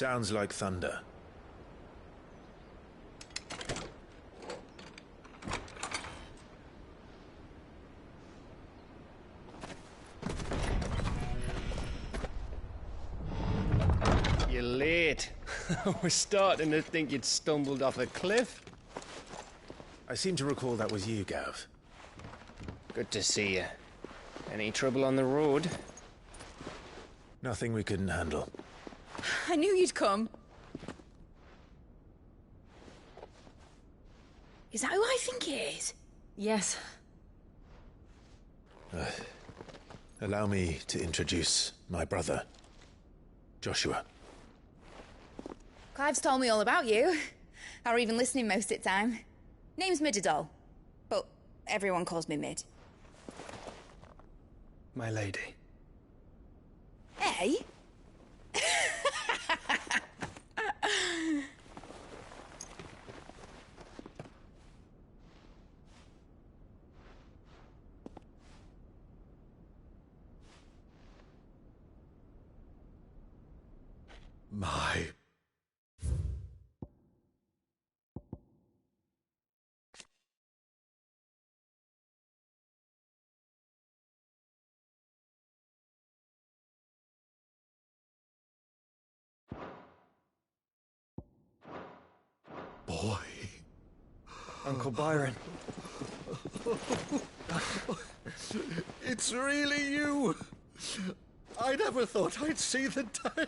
Sounds like thunder. You're late. We're starting to think you'd stumbled off a cliff. I seem to recall that was you, Gav. Good to see you. Any trouble on the road? Nothing we couldn't handle. I knew you'd come. Is that who I think it is? Yes. Allow me to introduce my brother, Joshua. Clive's told me all about you. Or even listening most of the time. Name's Midadol, but everyone calls me Mid. My lady. Hey? My... boy. Uncle Byron. It's really you. I never thought I'd see the day.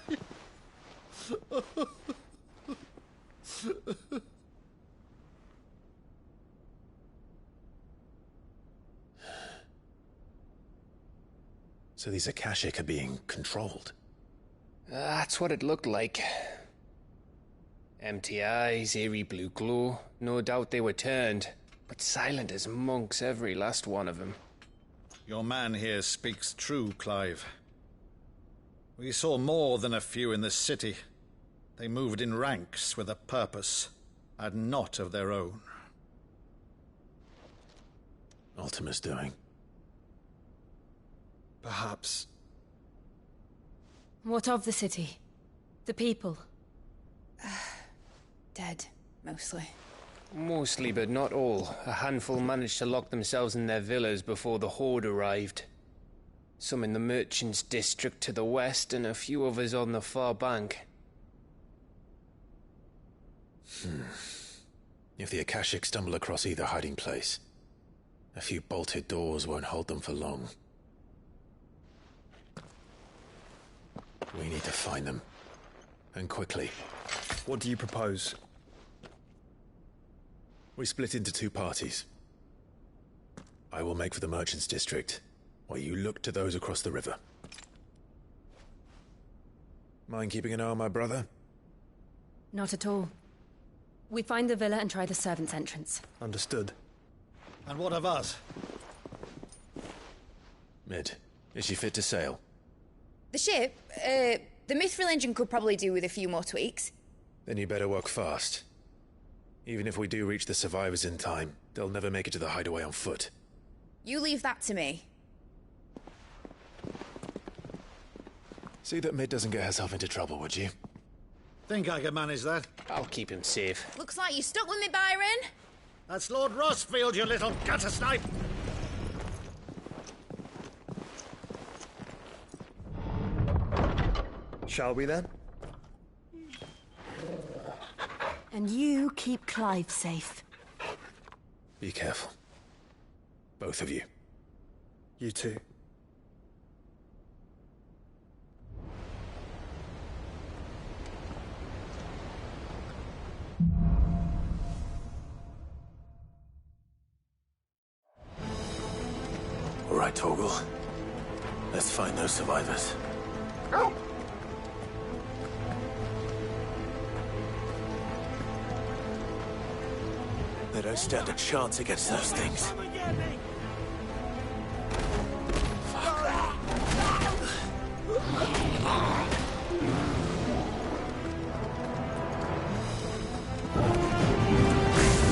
So these Akashic are being controlled? That's what it looked like. Empty eyes, eerie blue glow. No doubt they were turned, but silent as monks, every last one of them. Your man here speaks true, Clive. We saw more than a few in the city. They moved in ranks with a purpose, and not of their own. Ultima's doing. Perhaps. What of the city? The people? Dead, mostly. Mostly, but not all. A handful managed to lock themselves in their villas before the Horde arrived. Some in the Merchants' District to the west, and a few others on the far bank. If the Akashic stumble across either hiding place, a few bolted doors won't hold them for long. We need to find them. And quickly. What do you propose? We split into two parties. I will make for the Merchants' District, while you look to those across the river. Mind keeping an eye on my brother? Not at all. We find the villa and try the servants' entrance. Understood. And what of us? Mid, is she fit to sail? The ship, the Mithril engine could probably do with a few more tweaks. Then you better work fast. Even if we do reach the survivors in time, they'll never make it to the hideaway on foot. You leave that to me. See that Mid doesn't get herself into trouble, would you? Think I can manage that? I'll keep him safe. Looks like you stuck with me, Byron. That's Lord Rossfield, you little gutter snipe! Shall we then? And you keep Clive safe. Be careful. Both of you. You too. All right, Torgal. Let's find those survivors. They don't stand a chance against those things.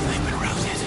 They've been routed.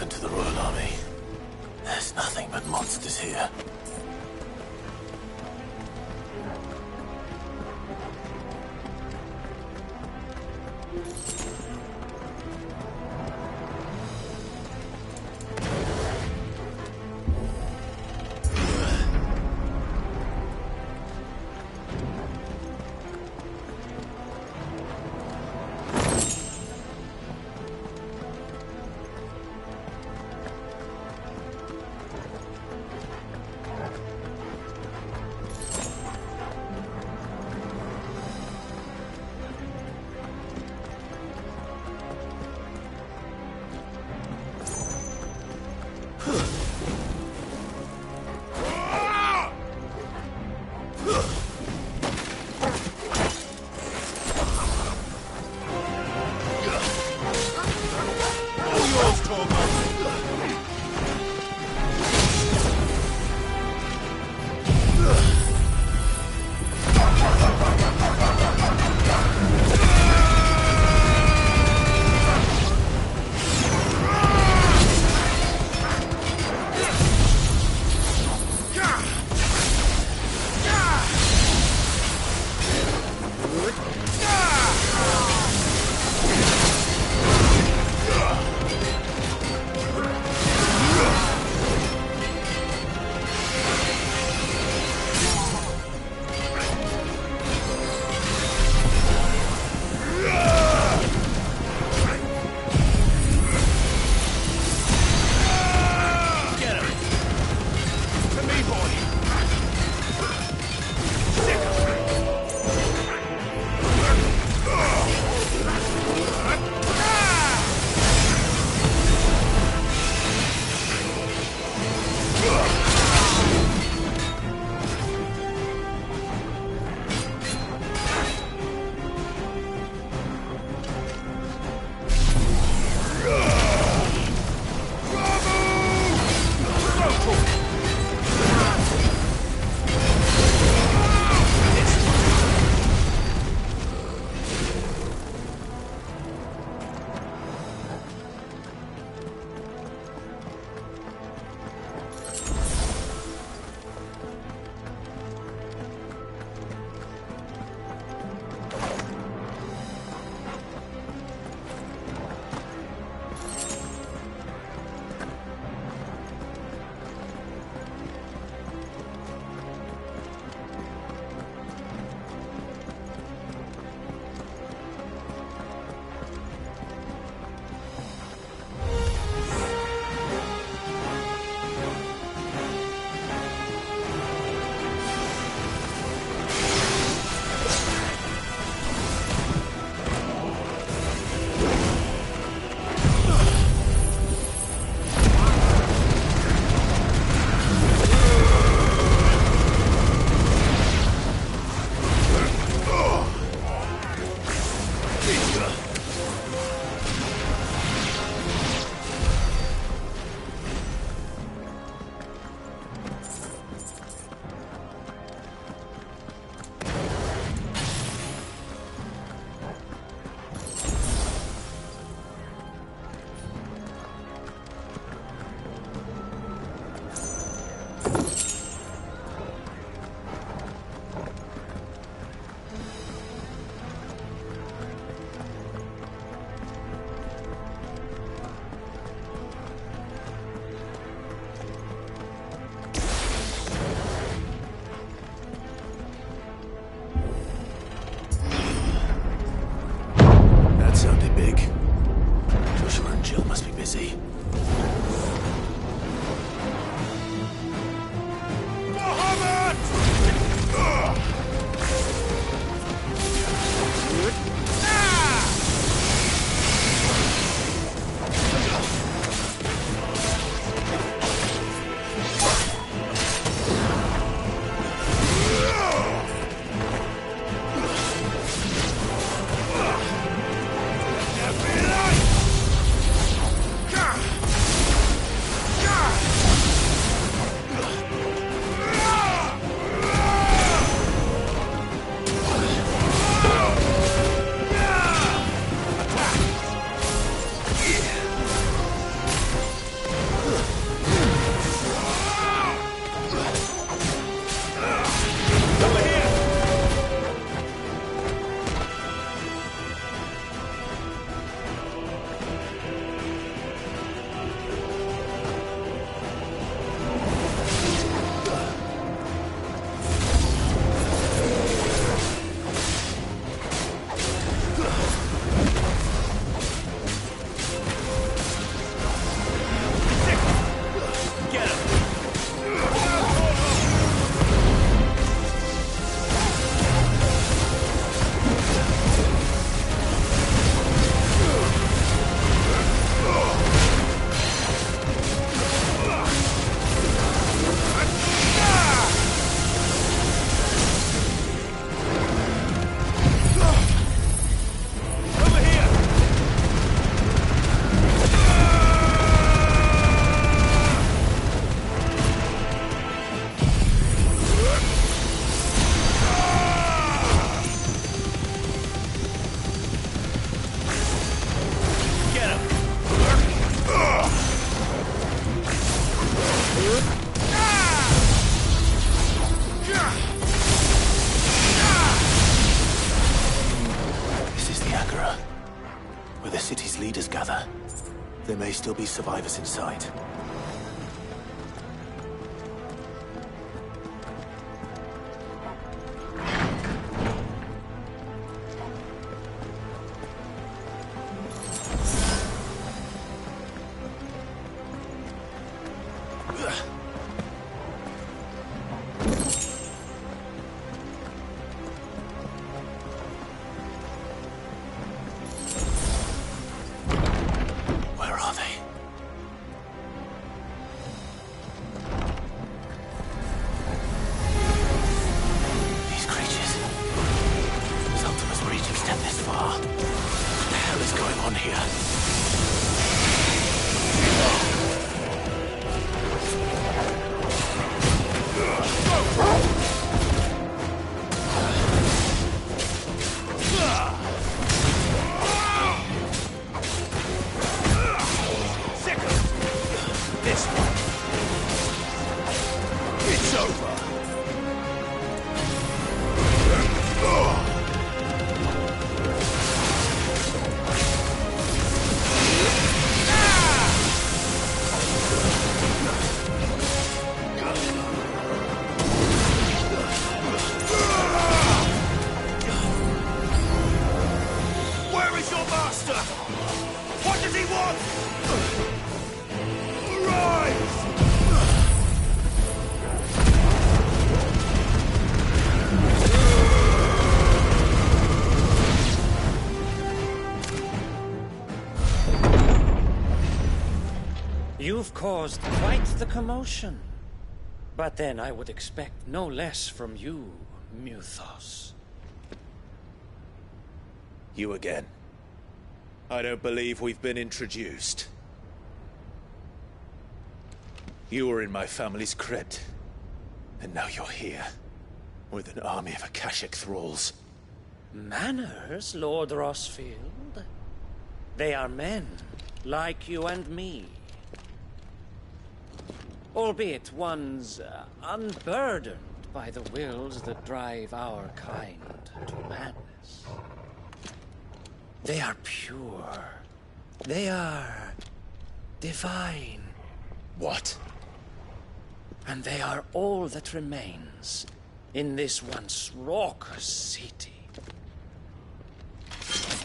return to the Royal Army. There's nothing but monsters here. still be survivors inside. You've caused quite the commotion. But then I would expect no less from you, Muthos. You again. I don't believe we've been introduced. You were in my family's crypt. And now you're here. With an army of Akashic thralls. Manners, Lord Rosfield? They are men, like you and me. Albeit ones unburdened by the wills that drive our kind to madness. They are pure. They are divine. What? And they are all that remains in this once raucous city.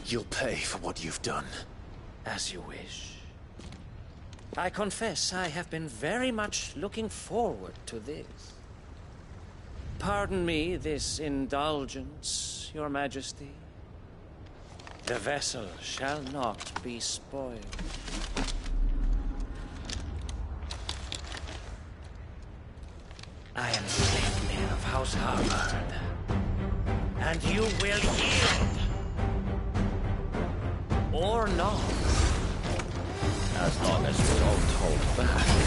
You'll pay for what you've done. As you wish. I confess I have been very much looking forward to this. Pardon me this indulgence, Your Majesty. The vessel shall not be spoiled. I am Satan of House Harvard, and you will yield. Or not. As long as we don't hold back.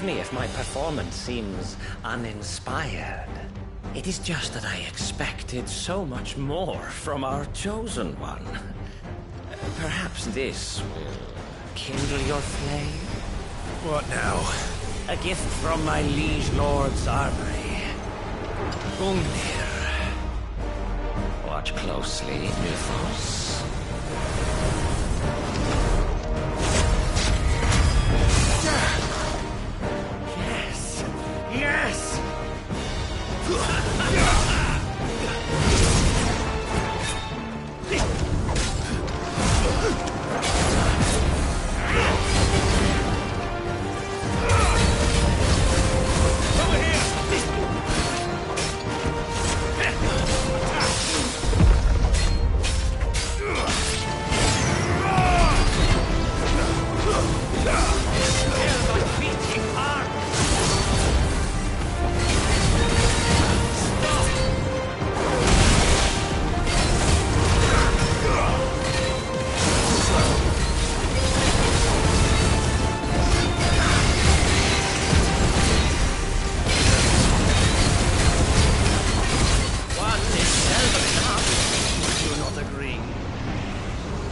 me if my performance seems uninspired. It is just that I expected so much more from our chosen one. Perhaps this will kindle your flame? What now? A gift from my liege lord's armory. Gungnir. Watch closely, Mythos. Yes! Yes!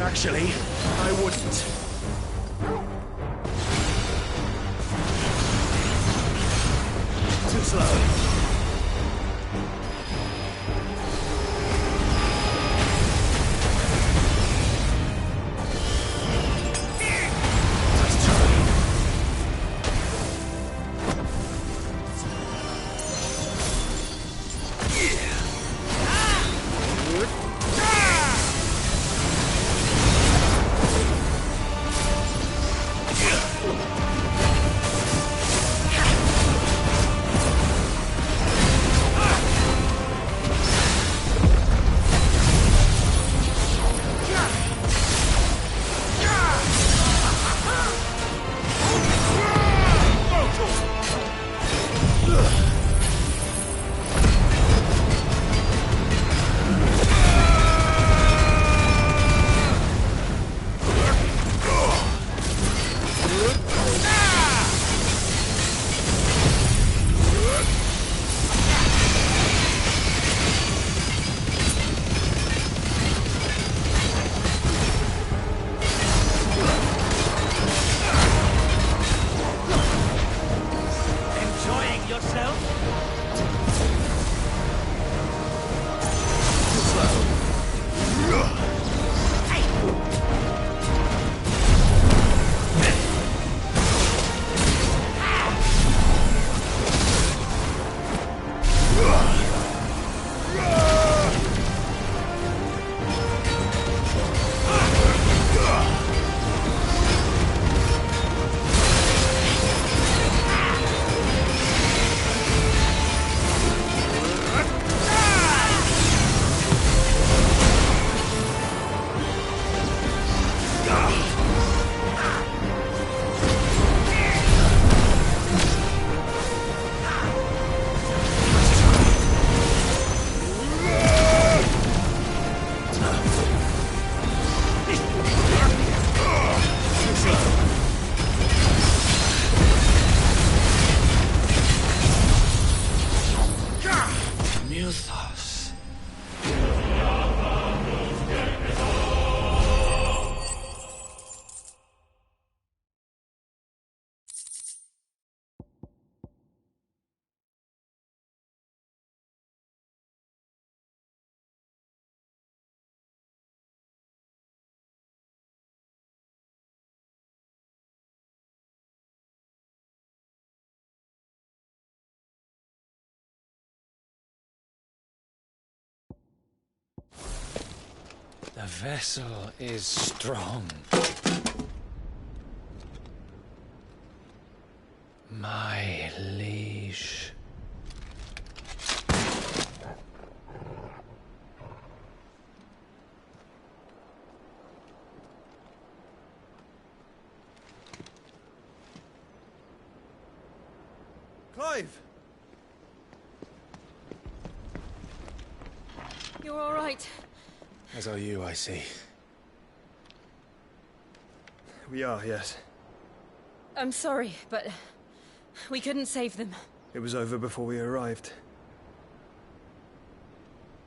Actually, I wouldn't. Too slow. The vessel is strong. My liege. Clive! You're all right. As are you, I see. We are, yes. I'm sorry, but We couldn't save them. It was over before we arrived.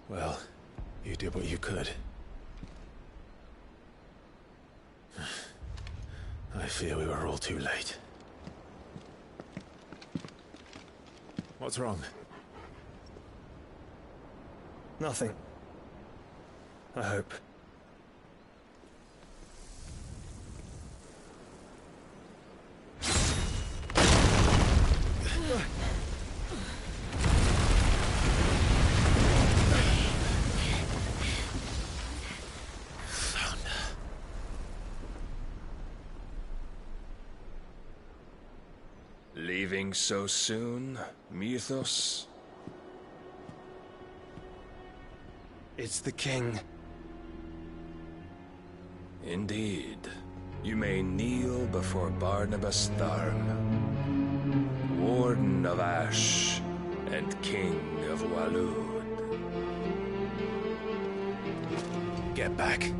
Well, you did what you could. I fear we were all too late. What's wrong? Nothing. I hope. Leaving so soon, Mythos? It's the king. Indeed. You may kneel before Barnabas Tharm, Warden of Ash and King of Waloed. Get back.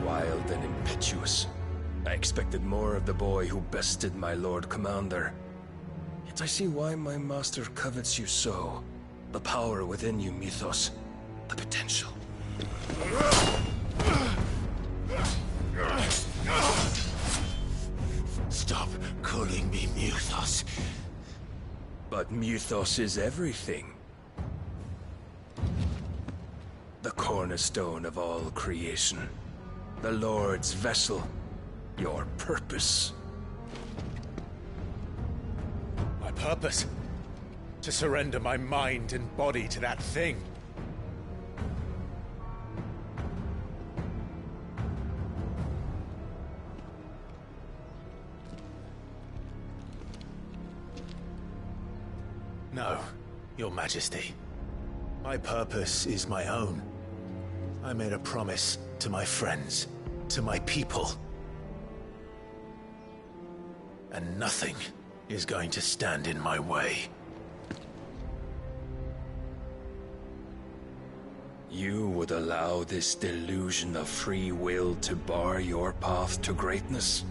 Wild and impetuous. I expected more of the boy who bested my Lord Commander. Yet I see why my master covets you so. The power within you, Mythos. The potential. Stop calling me Mythos. But Mythos is everything. The cornerstone of all creation. The Lord's vessel. Your purpose. My purpose? To surrender my mind and body to that thing. No, Your Majesty. My purpose is my own. I made a promise to my friends, to my people. And nothing is going to stand in my way. You would allow this delusion of free will to bar your path to greatness?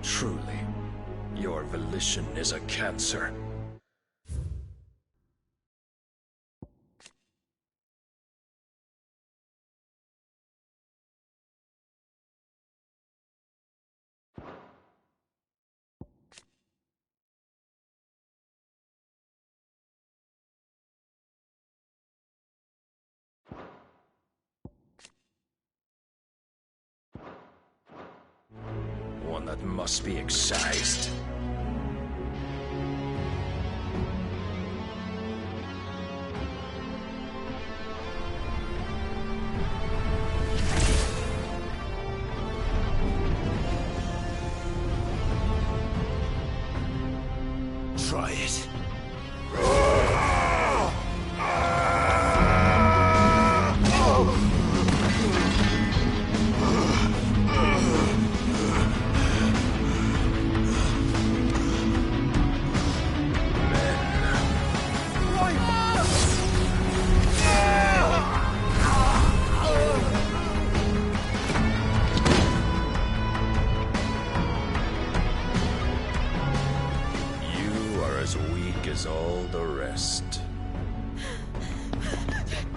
Truly, your volition is a cancer. One that must be excised. Try it. As all the rest.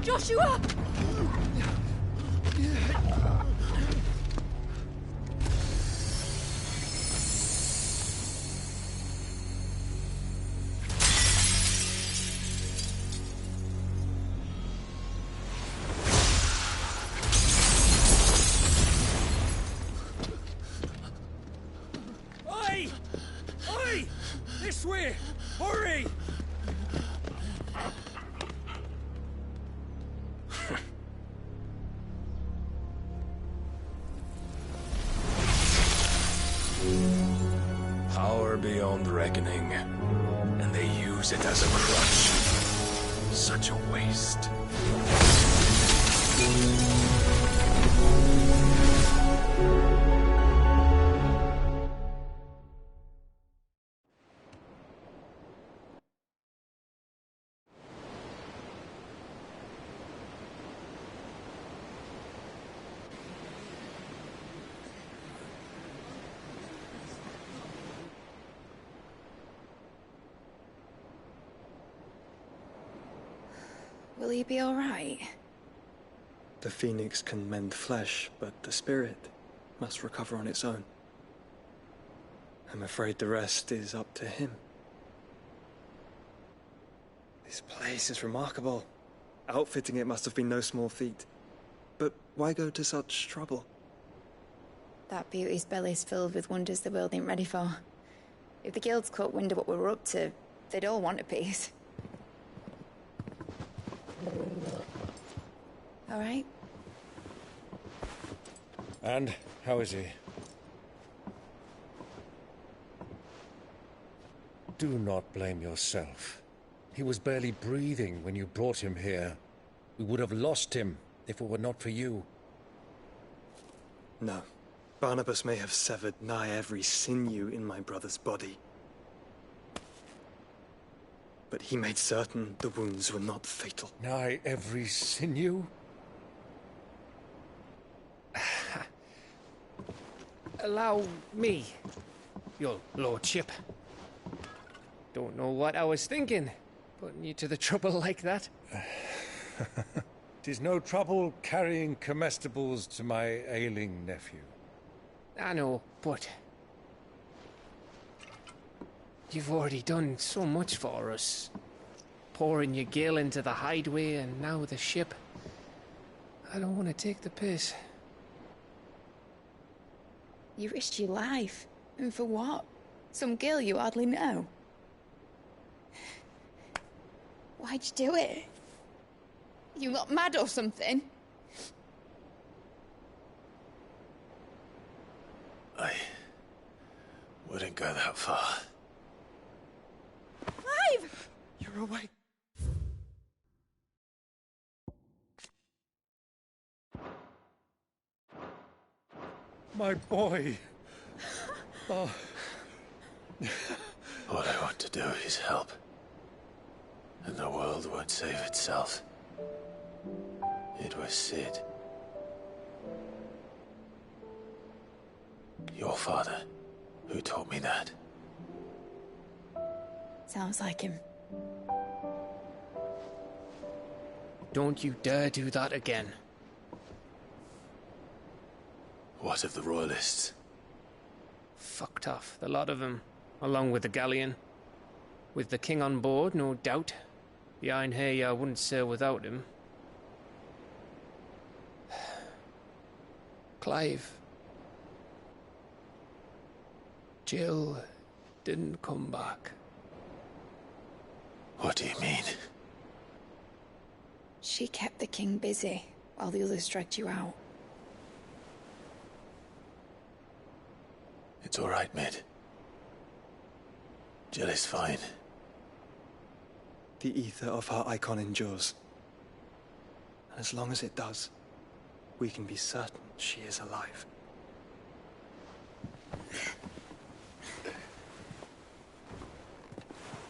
Joshua! This way! Hurry! Power beyond reckoning, and they use it as a crutch. Such a waste. Will he be all right? The phoenix can mend flesh, but the spirit must recover on its own. I'm afraid the rest is up to him. This place is remarkable. Outfitting it must have been no small feat. But why go to such trouble? That beauty's belly's filled with wonders the world ain't ready for. If the guilds caught wind of what we were up to, they'd all want a piece. All right? And how is he? Do not blame yourself. He was barely breathing when you brought him here. We would have lost him if it were not for you. No. Barnabas may have severed nigh every sinew in my brother's body. But he made certain the wounds were not fatal. Nigh every sinew? Allow me, your lordship. Don't know what I was thinking, putting you to the trouble like that. 'Tis no trouble carrying comestibles to my ailing nephew. I know, but you've already done so much for us. Pouring your gale into the hideaway and now the ship. I don't want to take the piss. You risked your life. And for what? Some girl you hardly know. Why'd you do it? You got mad or something? I wouldn't go that far. Clive! You're awake. My boy! Oh. All I want to do is help. And the world won't save itself. It was Sid. Your father, who taught me that. Sounds like him. Don't you dare do that again. What of the Royalists? Fucked off, the lot of them, along with the galleon. With the king on board, no doubt. The Iron Hair wouldn't sail without him. Clive. Jill didn't come back. What do you mean? She kept the king busy while the others dragged you out. It's all right, Mid. Jill is fine. The ether of her icon endures. And as long as it does, we can be certain she is alive.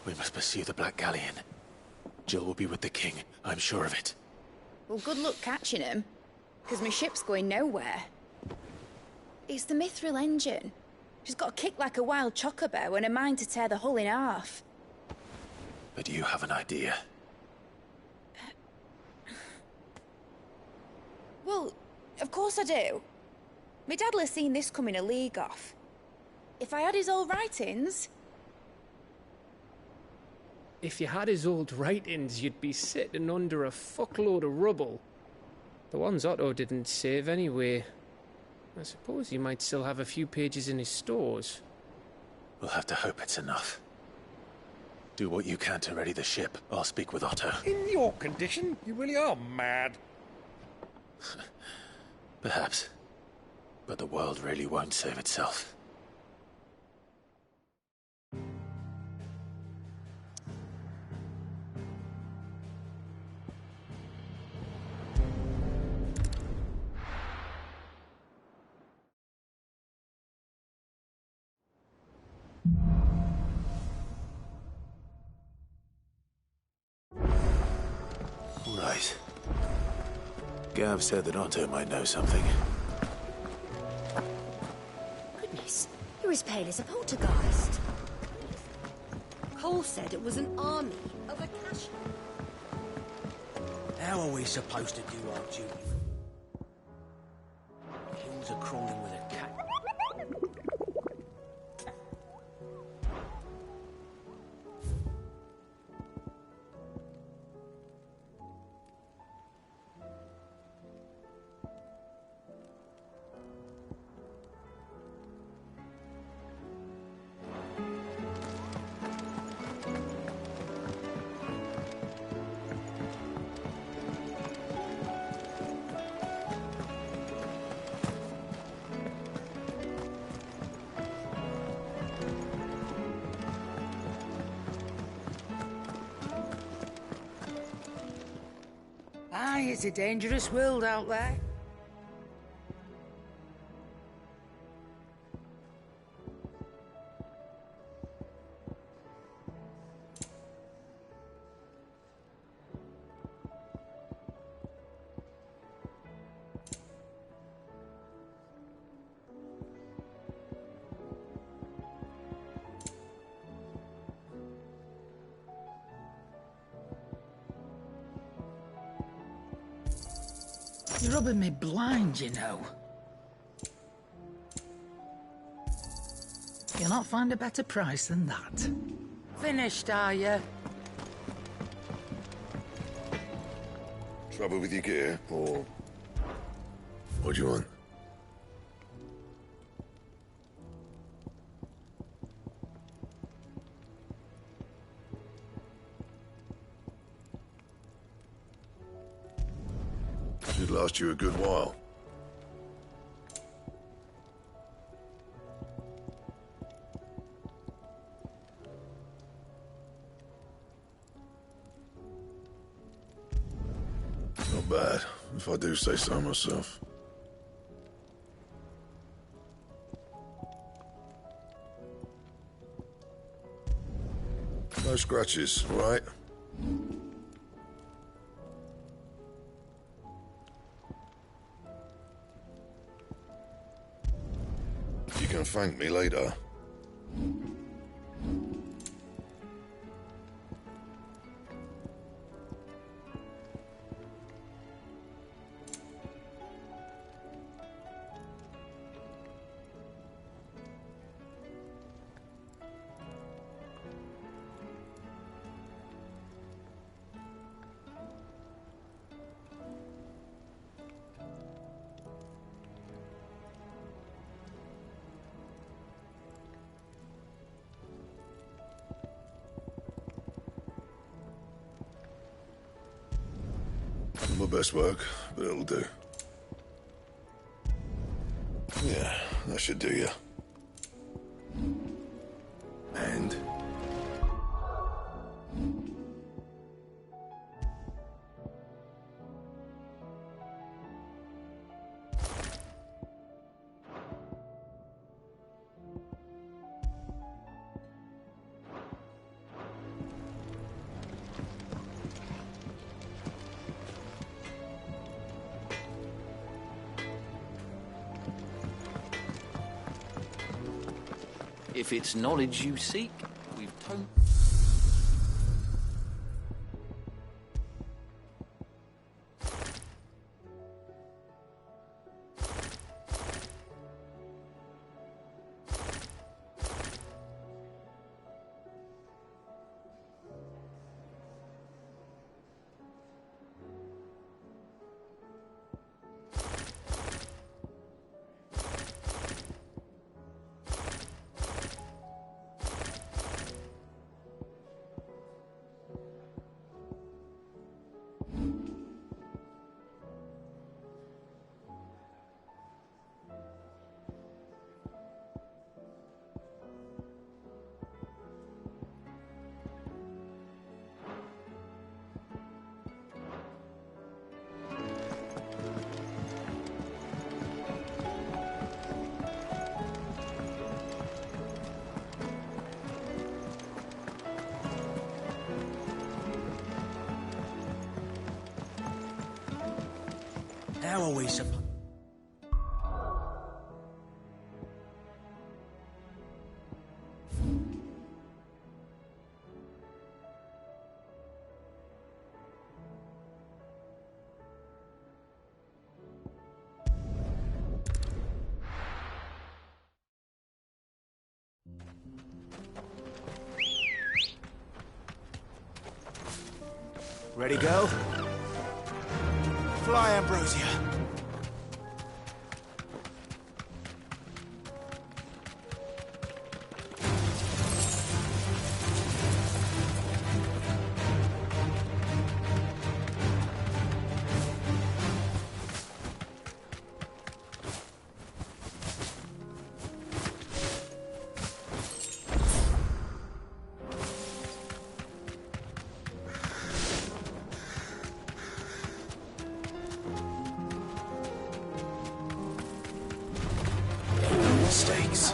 We must pursue the Black Galleon. Jill will be with the king, I'm sure of it. Well, good luck catching him, because my ship's going nowhere. It's the Mithril engine. She's got a kick like a wild chocobo and a mind to tear the hull in half. But you have an idea. Well, of course I do. My dad'll have seen this coming a league off. If I had his old writings... If you had his old writings, you'd be sitting under a fuckload of rubble. The ones Otto didn't save anyway. I suppose he might still have a few pages in his stores. We'll have to hope it's enough. Do what you can to ready the ship. I'll speak with Otto. In your condition, you really are mad. Perhaps. But the world really won't save itself. Right. Gav said that Otto might know something. Goodness, you're as pale as a poltergeist. Cole said it was an army of a cash. How are we supposed to do our duty? Hills are crawling with a cat. Aye, it's a dangerous world out there. You're rubbing me blind, you know. You'll not find a better price than that. Finished, are you? Trouble with your gear, or... What do you want? Should last you a good while. Not bad, if I do say so myself. No scratches, right? You can thank me later. My best work, but it'll do. Yeah, that should do you. And? If it's knowledge you seek, we've told... How are we supposed... Ready, go? Fly, Ambrosia. Mistakes.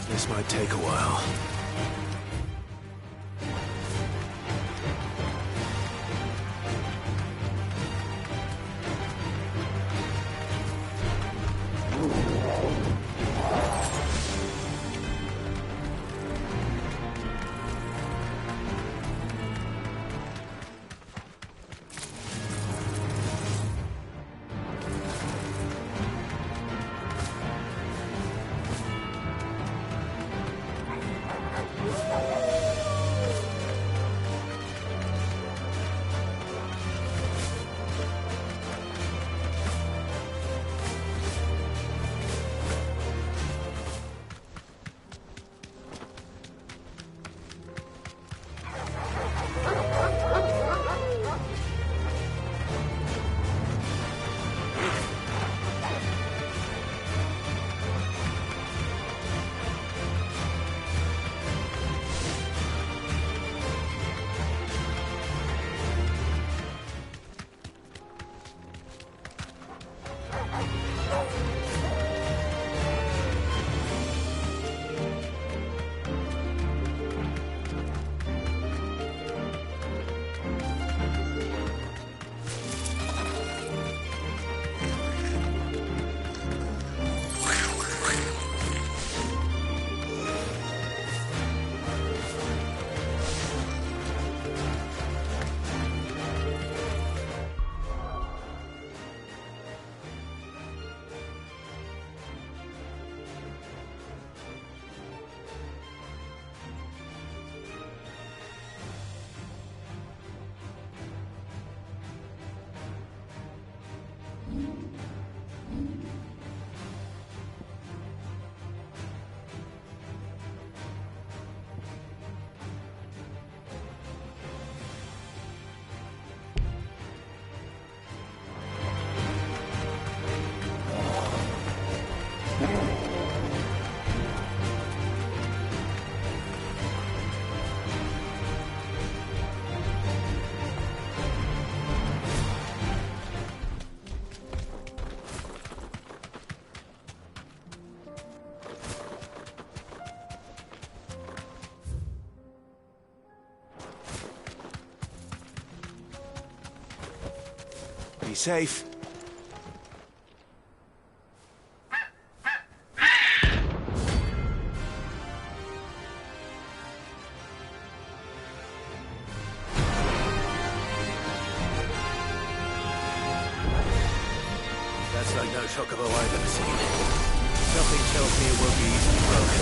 This might take a while. Be safe. That's like no chocobo I've ever seen. Something tells me it won't be easily broken.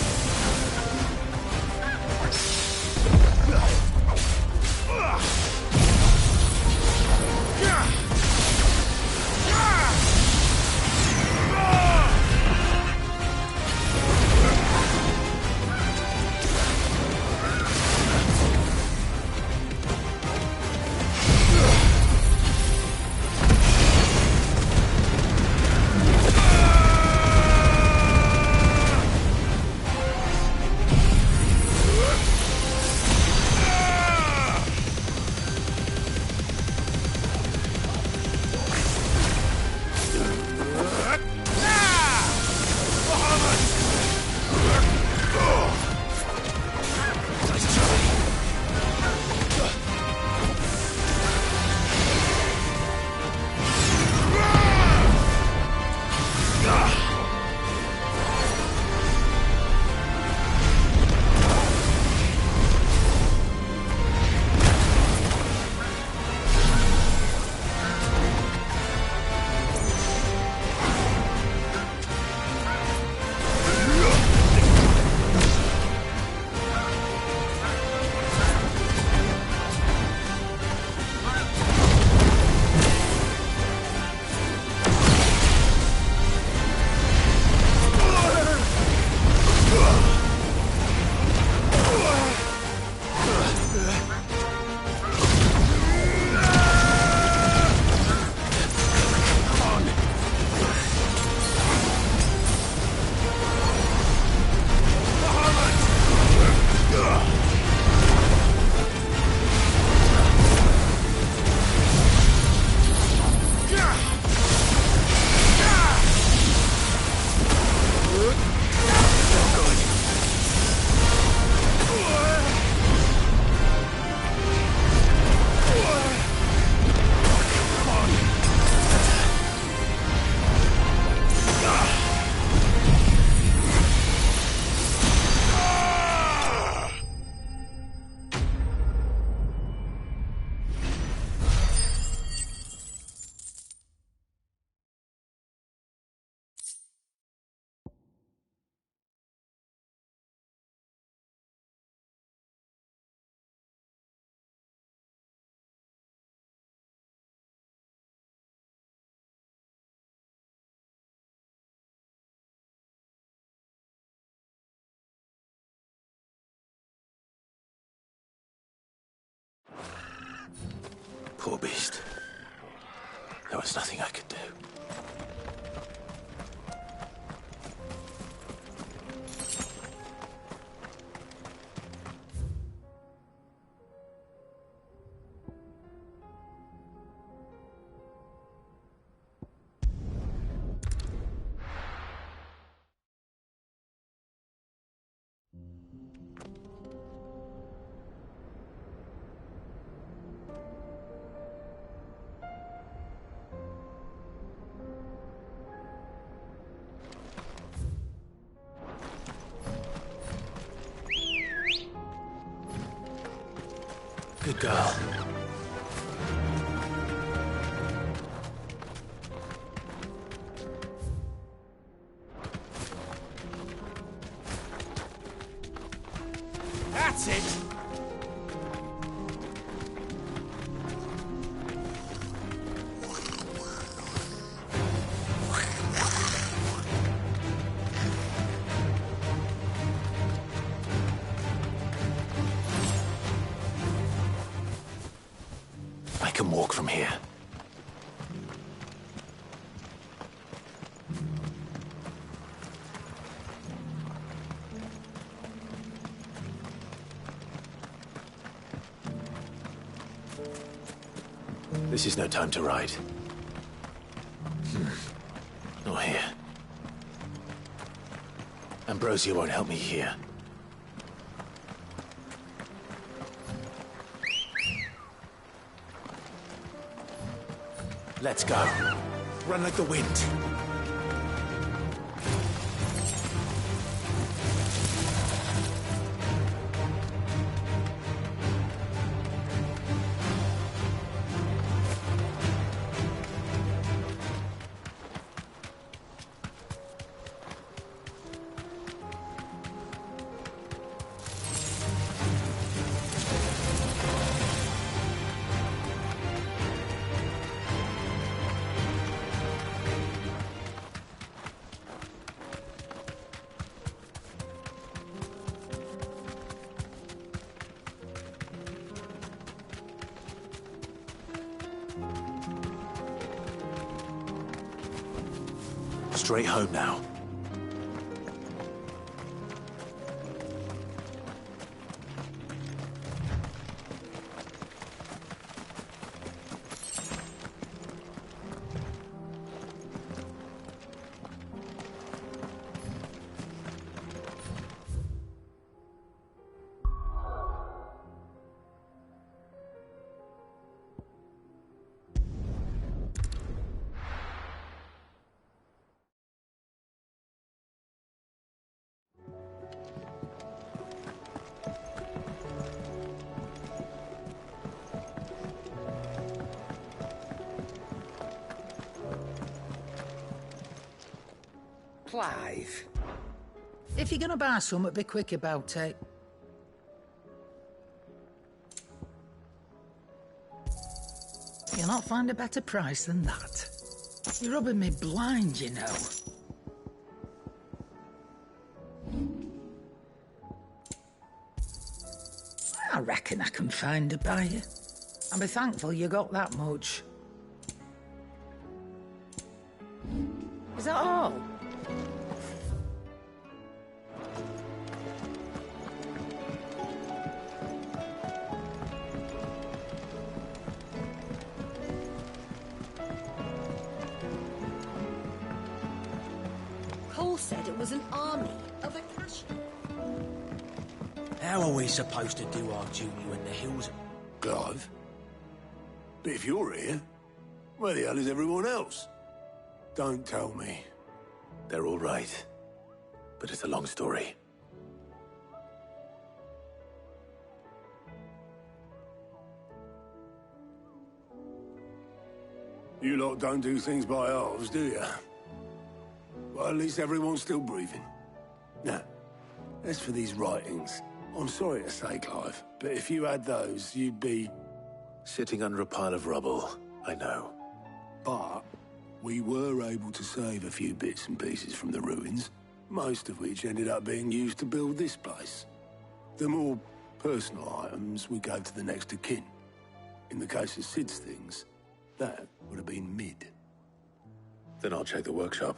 Poor beast. There was nothing I could do. Good girl. That's it! I can walk from here. This is no time to ride. Not here. Ambrosia won't help me here. Let's go. Run like the wind. Straight home now. Clive, if you're gonna buy something, be quick about it. You'll not find a better price than that. You're rubbing me blind, you know. I reckon I can find a buyer. I'll be thankful you got that much. Is that all? Cole said it was an army of Acacia. How are we supposed to do our duty when the hills are... Clive? But if you're here, where the hell is everyone else? Don't tell me. They're all right. But it's a long story. You lot don't do things by halves, do you? Well, at least everyone's still breathing. Now, as for these writings, I'm sorry to say, Clive, but if you had those, you'd be... Sitting under a pile of rubble, I know. But we were able to save a few bits and pieces from the ruins, most of which ended up being used to build this place. The more personal items we gave to the next of kin. In the case of Sid's things, that would have been mid. Then I'll check the workshop.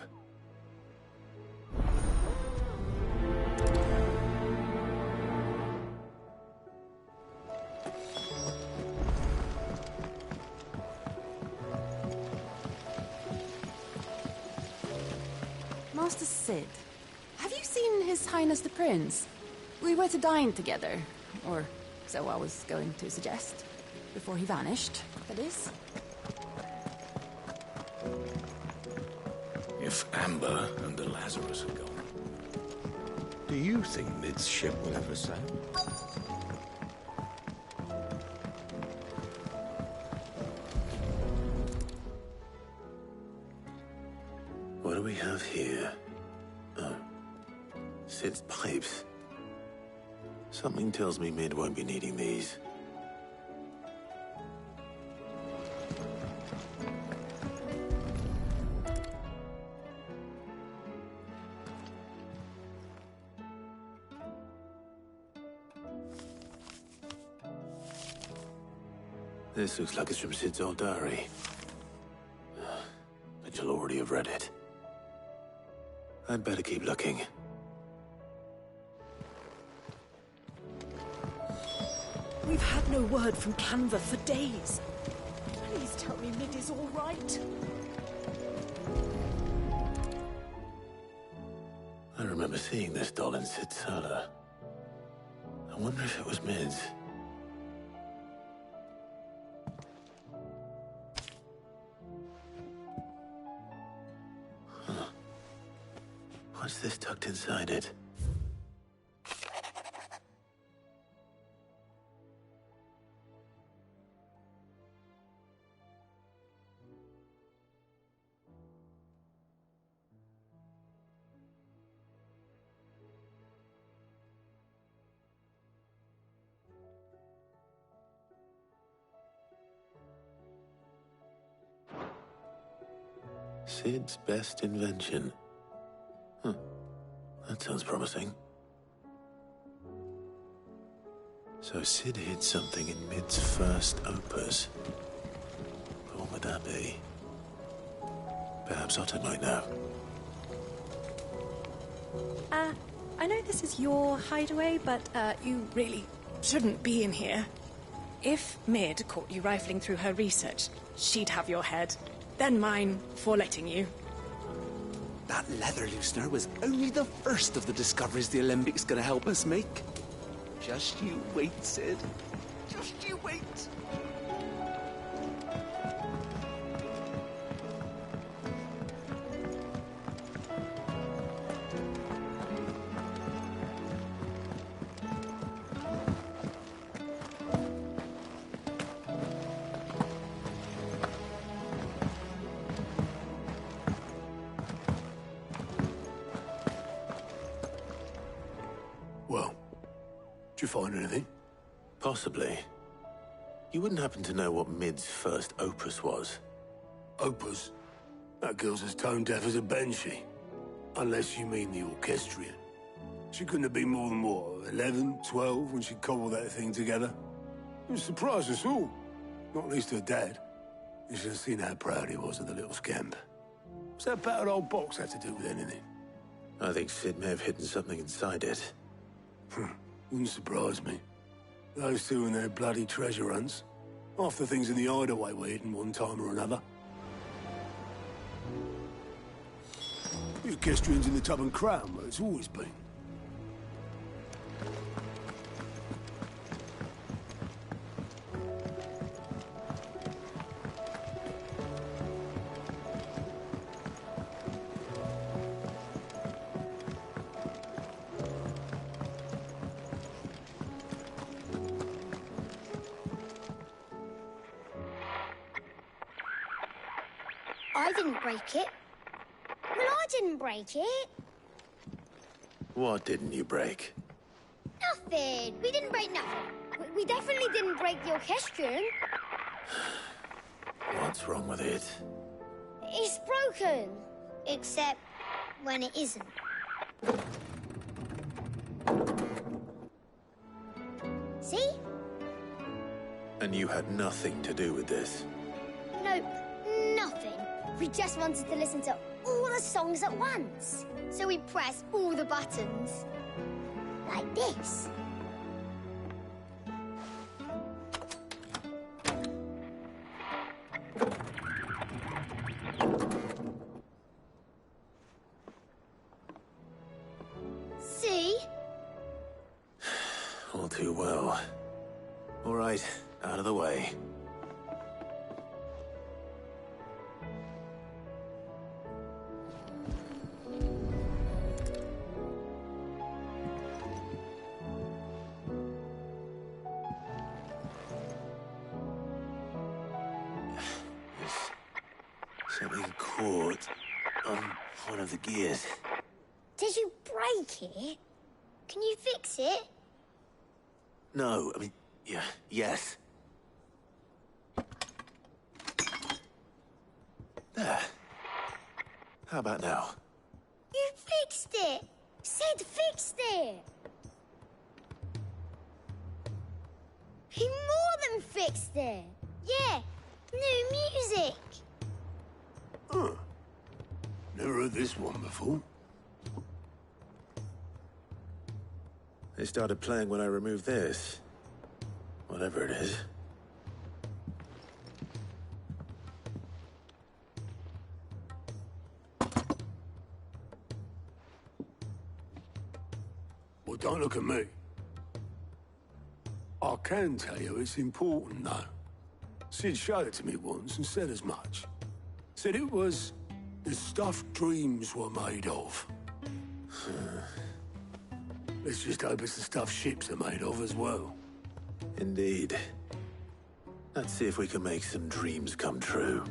Master Sid, have you seen His Highness the Prince? We were to dine together, or so I was going to suggest. Before he vanished, that is. If Amber and the Lazarus are gone, do you think Mid's ship will ever sail? What do we have here? Oh. Sid's pipes. Something tells me Mid won't be needing these. This looks like it's from Sid's old diary. But you'll already have read it. I'd better keep looking. We've had no word from Canva for days. Please tell me Mid is all right. I remember seeing this doll in Sid's cellar. I wonder if it was Mid's. Huh. What's this tucked inside it? Sid's best invention. Huh. That sounds promising. So Sid hid something in Mid's first opus. But what would that be? Perhaps Otto might know. I know this is your hideaway, but you really shouldn't be in here. If Mid caught you rifling through her research, she'd have your head. Then mine for letting you. That leather loosener was only the first of the discoveries the Alembic gonna help us make. Just you wait, Sid. Just you wait. Well, did you find anything? Possibly. You wouldn't happen to know what Mid's first opus was? Opus? That girl's as tone-deaf as a banshee. Unless you mean the orchestrion. She couldn't have been more than, what, 11, 12 when she cobbled that thing together? It surprised us all. Not least her dad. You should have seen how proud he was of the little scamp. What's that battered old box had to do with anything? I think Sid may have hidden something inside it. Wouldn't surprise me. Those two and their bloody treasure hunts. Half the things in the hideaway were hidden one time or another. The orchestrion's in the Tub and Crown, where it's always been. I didn't break it. Well, I didn't break it. What didn't you break? Nothing. We didn't break nothing. We definitely didn't break the orchestrion. What's wrong with it? It's broken. Except when it isn't. See? And you had nothing to do with this? Nope, nothing. We just wanted to listen to all the songs at once. So we pressed all the buttons. Like this. See? All too well. All right, out of the way. Something caught on one of the gears. Did you break it? Can you fix it? No, I mean, yeah, yes. There. How about now? You fixed it! Sid fixed it! He more than fixed it! Yeah, new music! Huh. Never heard this one before. They started playing when I removed this. Whatever it is. Well, don't look at me. I can tell you it's important, though. Sid showed it to me once and said as much. Said it was the stuff dreams were made of. Let's just hope it's the stuff ships are made of as well. Indeed. Let's see if we can make some dreams come true.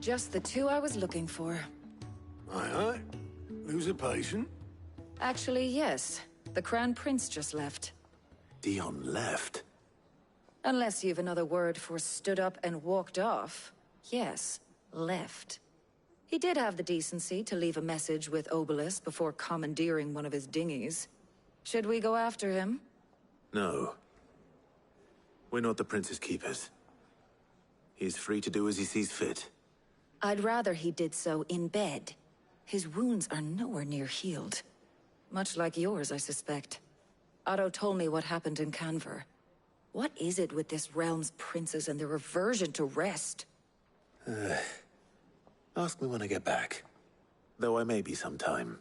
Just the two I was looking for. Aye. Lose a patient? Actually, yes. The Crown Prince just left. Dion left? Unless you've another word for stood up and walked off. Yes, left. He did have the decency to leave a message with Obelisk before commandeering one of his dinghies. Should we go after him? No. We're not the Prince's keepers. He's free to do as he sees fit. I'd rather he did so in bed. His wounds are nowhere near healed. Much like yours, I suspect. Otto told me what happened in Canver. What is it with this realm's princes and their aversion to rest? Ask me when I get back. Though I may be sometime.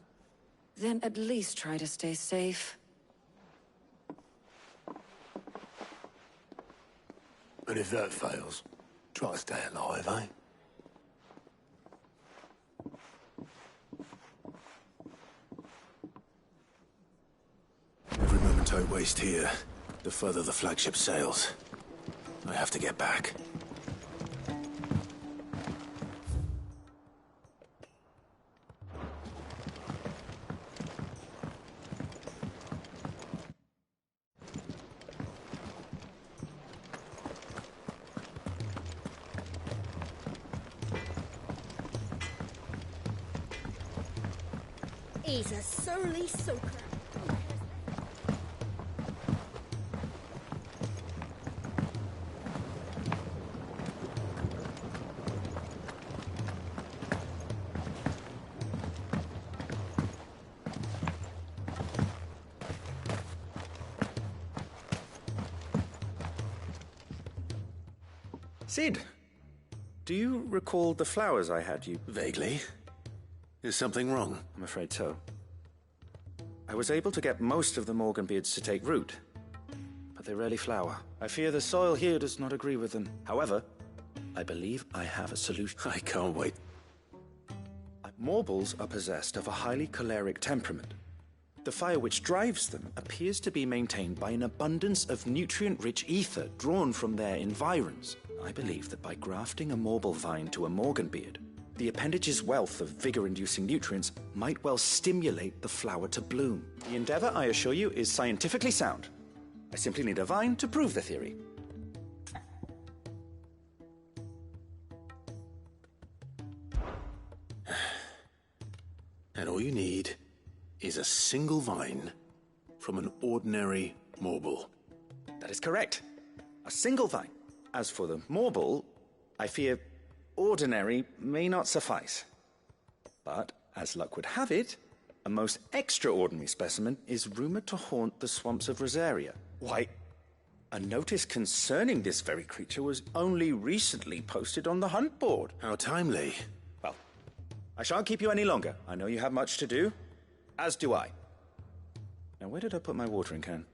Then at least try to stay safe. And if that fails, try to stay alive, eh? Every moment I waste here, the further the flagship sails. I have to get back. He's a surly soaker. Sid, do you recall the flowers I had you? Vaguely. Is something wrong? I'm afraid so. I was able to get most of the Morganbeards to take root, but they rarely flower. I fear the soil here does not agree with them. However, I believe I have a solution. I can't wait. Morbles are possessed of a highly choleric temperament. The fire which drives them appears to be maintained by an abundance of nutrient-rich ether drawn from their environs. I believe that by grafting a Morble vine to a Morganbeard, the appendage's wealth of vigor-inducing nutrients might well stimulate the flower to bloom. The endeavor, I assure you, is scientifically sound. I simply need a vine to prove the theory. And all you need is a single vine from an ordinary Morble. That is correct. A single vine. As for the Morble, I fear ordinary may not suffice. But, as luck would have it, a most extraordinary specimen is rumored to haunt the swamps of Rosaria. Why, a notice concerning this very creature was only recently posted on the hunt board. How timely. Well, I shan't keep you any longer. I know you have much to do, as do I. Now, where did I put my watering can?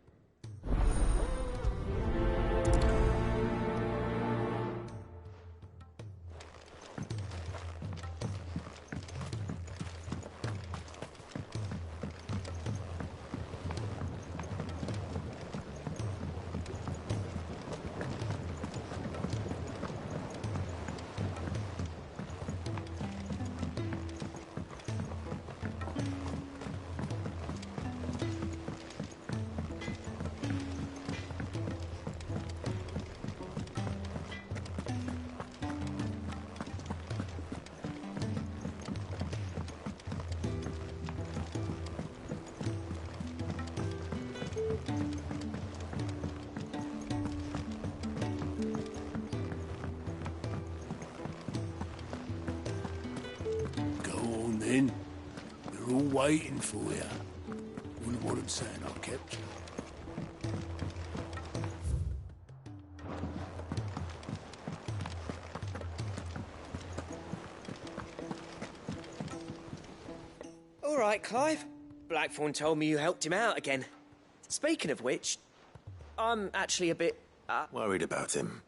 They're all waiting for you. Wouldn't want them saying I kept you. All right, Clive. Blackthorn told me you helped him out again. Speaking of which, I'm actually a bit... worried about him.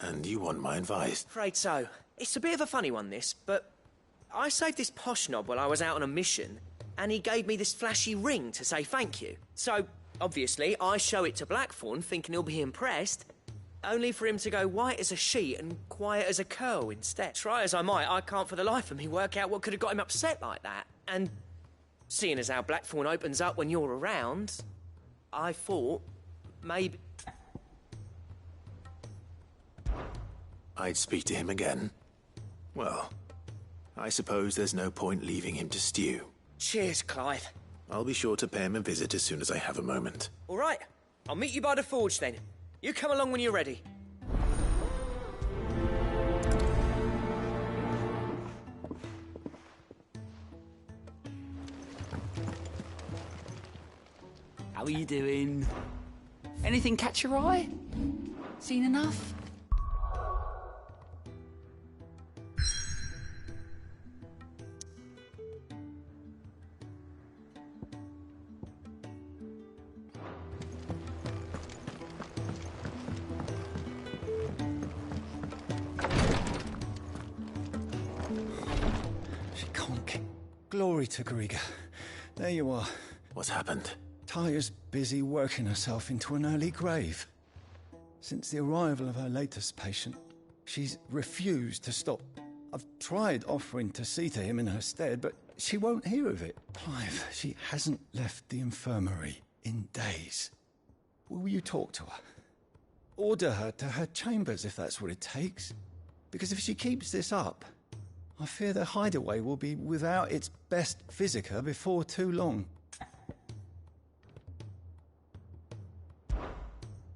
And you want my advice? Afraid so. It's a bit of a funny one, this, but I saved this posh knob while I was out on a mission, and he gave me this flashy ring to say thank you. So, obviously, I show it to Blackthorn, thinking he'll be impressed, only for him to go white as a sheet and quiet as a curl instead. Try as I might, I can't for the life of me work out what could have got him upset like that. And seeing as how Blackthorn opens up when you're around, I thought maybe... I'd speak to him again. Well, I suppose there's no point leaving him to stew. Cheers, Clive. I'll be sure to pay him a visit as soon as I have a moment. All right, I'll meet you by the forge then. You come along when you're ready. How are you doing? Anything catch your eye? Seen enough? She can't kick. Glory to Griga. There you are. What's happened? Taya's busy working herself into an early grave. Since the arrival of her latest patient, she's refused to stop. I've tried offering to see to him in her stead, but she won't hear of it. Clive, she hasn't left the infirmary in days. Will you talk to her? Order her to her chambers if that's what it takes. Because if she keeps this up, I fear the hideaway will be without its best physica before too long.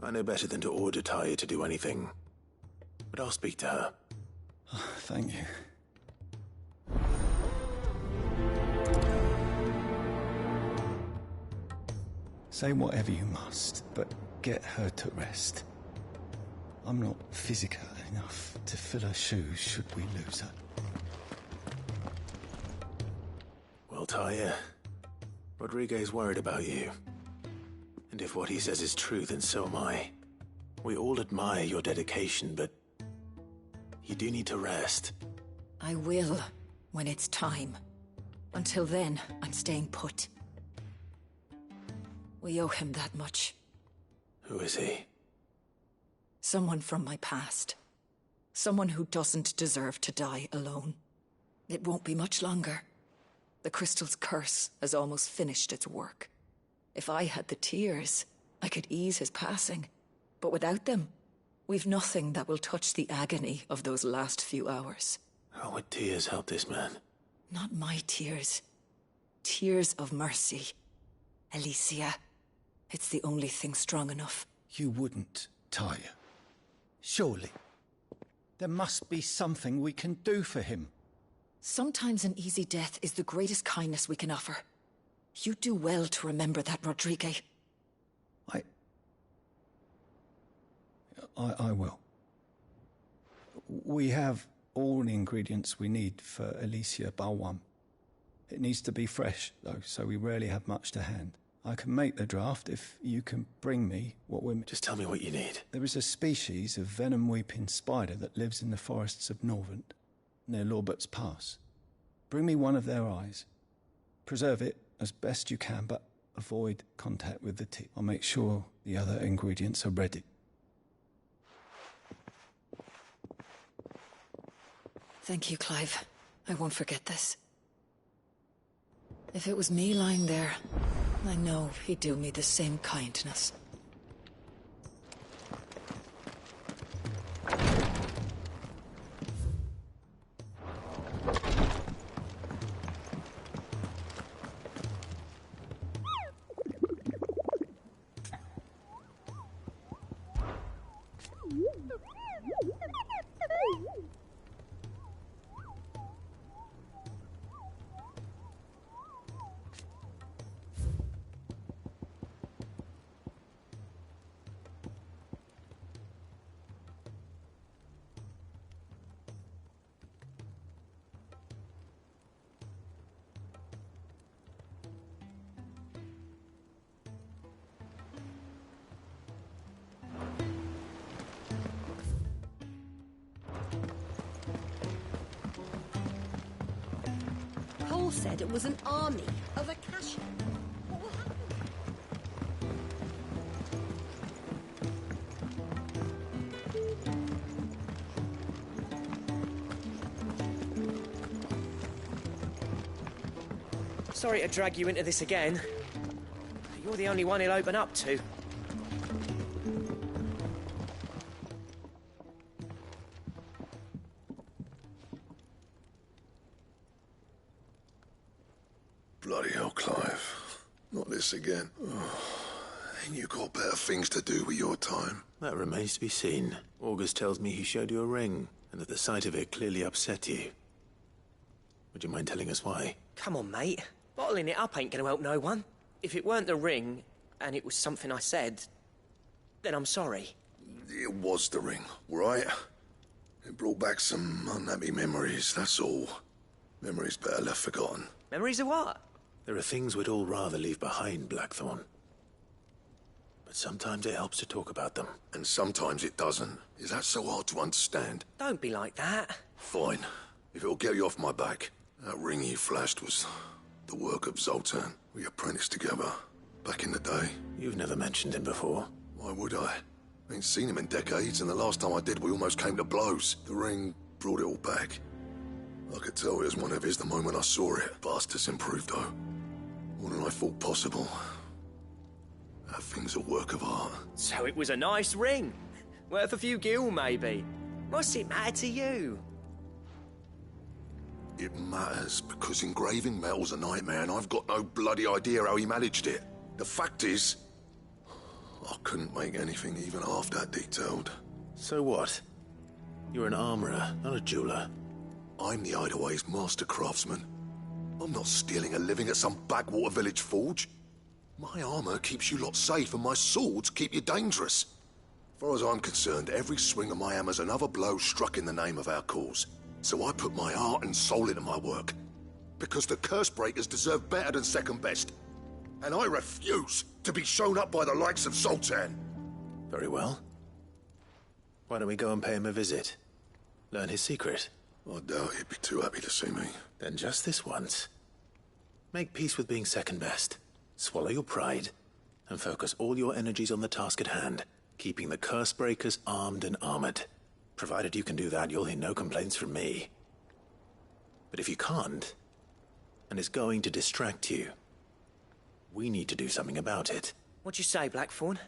I know better than to order Taya to do anything. But I'll speak to her. Oh, thank you. Say whatever you must, but get her to rest. I'm not physical enough to fill her shoes should we lose her. Well, Taya, Rodriguez worried about you. And if what he says is true, then so am I. We all admire your dedication, but you do need to rest. I will, when it's time. Until then, I'm staying put. We owe him that much. Who is he? Someone from my past. Someone who doesn't deserve to die alone. It won't be much longer. The crystal's curse has almost finished its work. If I had the tears, I could ease his passing. But without them, we've nothing that will touch the agony of those last few hours. How would tears help this man? Not my tears. Tears of mercy. Alicia, it's the only thing strong enough. You wouldn't, Tyre. Surely. There must be something we can do for him. Sometimes an easy death is the greatest kindness we can offer. You do well to remember that, Rodrigue. I will. We have all the ingredients we need for Alicia Balwam. It needs to be fresh, though, so we rarely have much to hand. I can make the draft if you can bring me what we're... Just tell me what you need. There is a species of venom-weeping spider that lives in the forests of Norvent, near Lorbert's Pass. Bring me one of their eyes. Preserve it as best you can, but avoid contact with the tip. I'll make sure the other ingredients are ready. Thank you, Clive. I won't forget this. If it was me lying there, I know he'd do me the same kindness. Cole said it was an army of Akasha. What will happen? Sorry to drag you into this again. You're the only one he'll open up to. Bloody hell, Clive. Not this again. Oh, ain't you got better things to do with your time? That remains to be seen. August tells me he showed you a ring, and that the sight of it clearly upset you. Would you mind telling us why? Come on, mate. Bottling it up ain't gonna help no one. If it weren't the ring, and it was something I said, then I'm sorry. It was the ring, right? It brought back some unhappy memories, that's all. Memories better left forgotten. Memories of what? There are things we'd all rather leave behind, Blackthorn. But sometimes it helps to talk about them. And sometimes it doesn't. Is that so hard to understand? Don't be like that. Fine. If it'll get you off my back. That ring you flashed was the work of Zoltan. We apprenticed together, back in the day. You've never mentioned him before. Why would I? Ain't seen him in decades, and the last time I did, we almost came to blows. The ring brought it all back. I could tell it was one of his the moment I saw it. Vast has improved, though. More than I thought possible. That thing's a work of art. So it was a nice ring. Worth a few gil, maybe. What's it matter to you? It matters, because engraving metal's a nightmare, and I've got no bloody idea how he managed it. The fact is, I couldn't make anything even half that detailed. So what? You're an armorer, not a jeweler. I'm the Hideaway's master craftsman. I'm not stealing a living at some backwater village forge. My armor keeps you lot safe, and my swords keep you dangerous. As far as I'm concerned, every swing of my hammer's another blow struck in the name of our cause. So I put my heart and soul into my work. Because the curse breakers deserve better than second best. And I refuse to be shown up by the likes of Zoltan. Very well. Why don't we go and pay him a visit? Learn his secret. I doubt he'd be too happy to see me. Then just this once. Make peace with being second best. Swallow your pride. And focus all your energies on the task at hand. Keeping the curse breakers armed and armored. Provided you can do that, you'll hear no complaints from me. But if you can't, and it's going to distract you, we need to do something about it. What'd you say, Blackthorn?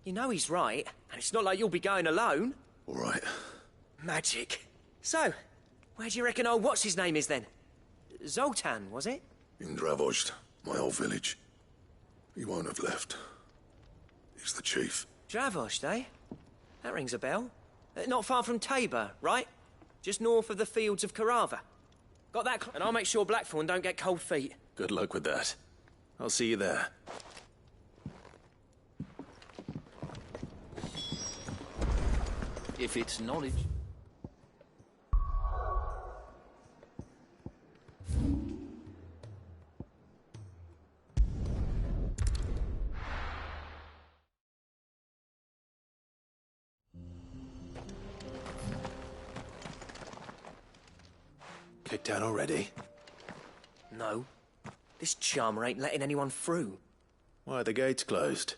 You know he's right, and it's not like you'll be going alone. All right. Magic. So, where do you reckon old what's-his-name is then? Zoltan, was it? In Dravozd, my old village. He won't have left. He's the chief. Dravozd, eh? That rings a bell. Not far from Tabor, right? Just north of the fields of Carava. Got that? And I'll make sure Blackthorn don't get cold feet. Good luck with that. I'll see you there. If it's knowledge. Kicked out already? No. This charmer ain't letting anyone through. Why are the gates closed?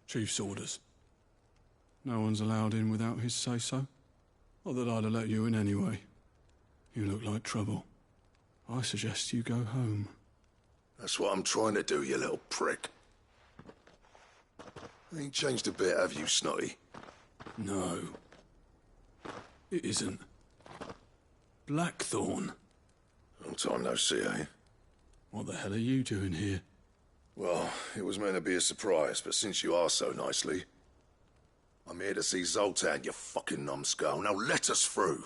Chief's orders. No one's allowed in without his say-so. Not that I'd have let you in anyway. You look like trouble. I suggest you go home. That's what I'm trying to do, you little prick. Ain't changed a bit, have you, Snotty? No. It isn't. Blackthorn. Long time no see, eh? What the hell are you doing here? Well, it was meant to be a surprise, but since you are so nicely, I'm here to see Zoltan, you fucking numbskull. Now let us through.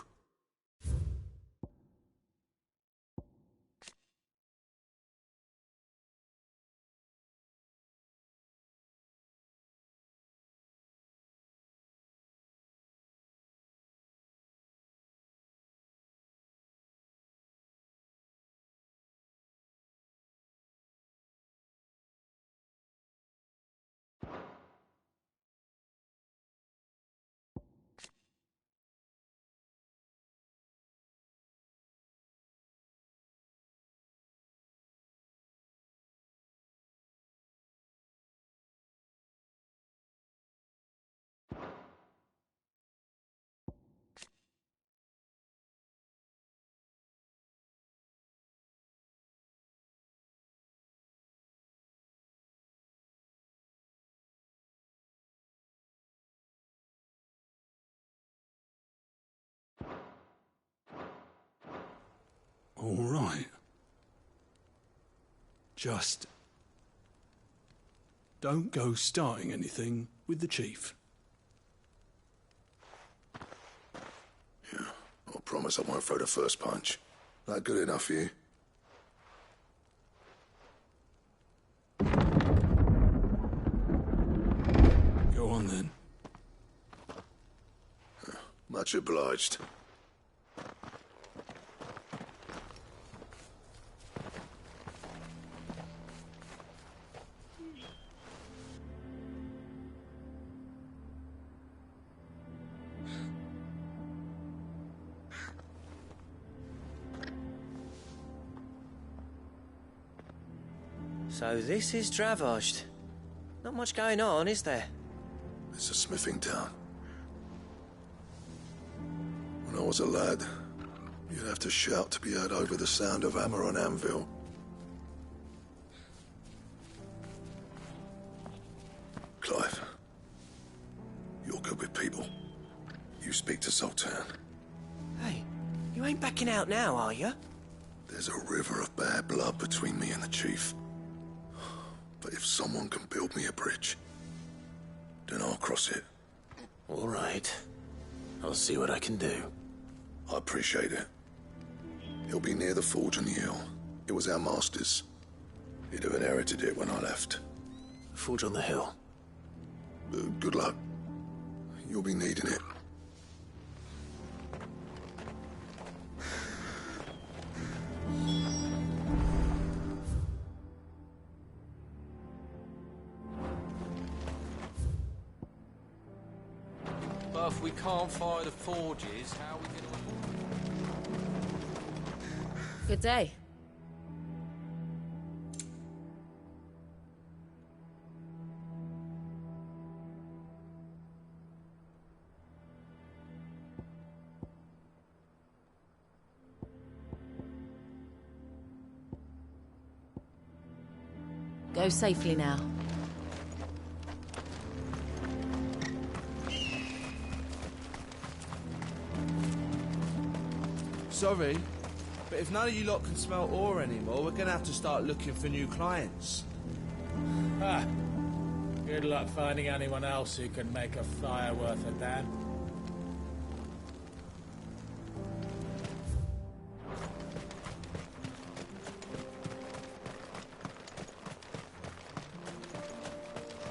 All right. Just don't go starting anything with the chief. Yeah, I promise I won't throw the first punch. That good enough for you? Go on then. Much obliged. So this is Dravozd. Not much going on, is there? It's a smithing town. When I was a lad, you'd have to shout to be heard over the sound of hammer on anvil. Clive, you're good with people. You speak to Zoltan. Hey, you ain't backing out now, are you? There's a river of bad blood between me and the chief. But if someone can build me a bridge, then I'll cross it. All right. I'll see what I can do. I appreciate it. He'll be near the forge on the hill. It was our master's. He'd have inherited it when I left. Forge on the hill? Good luck. You'll be needing it. But if we can't fire the forges, how are we going to... Good day. Go safely now. Sorry, but if none of you lot can smell ore anymore, we're gonna have to start looking for new clients. Ah, good luck finding anyone else who can make a fire worth a damn.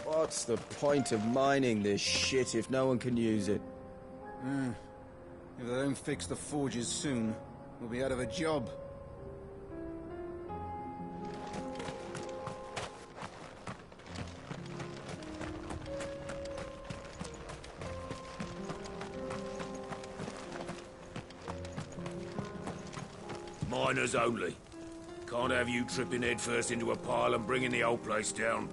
What's the point of mining this shit if no one can use it? If they don't fix the forges soon, we'll be out of a job. Miners only. Can't have you tripping headfirst into a pile and bringing the whole place down.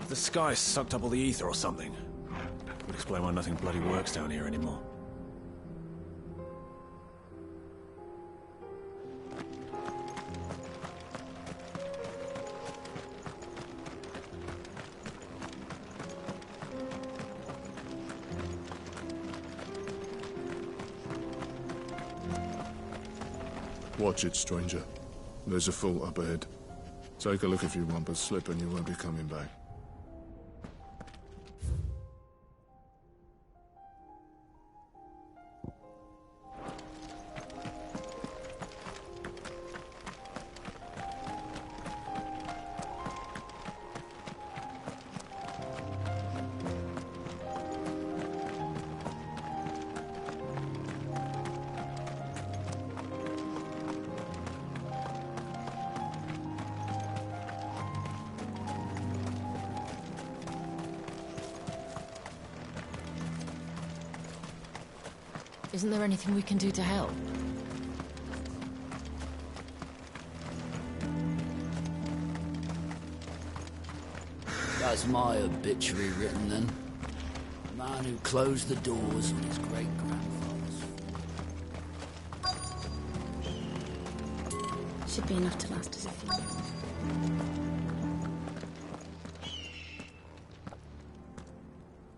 The sky sucked up all the ether or something. Would explain why nothing bloody works down here anymore. Watch it, stranger. There's a fault up ahead. Take a look if you want, but slip and you won't be coming back. Isn't there anything we can do to help? That's my obituary written then. The man who closed the doors on his great-grandfather's. Should be enough to last us a few.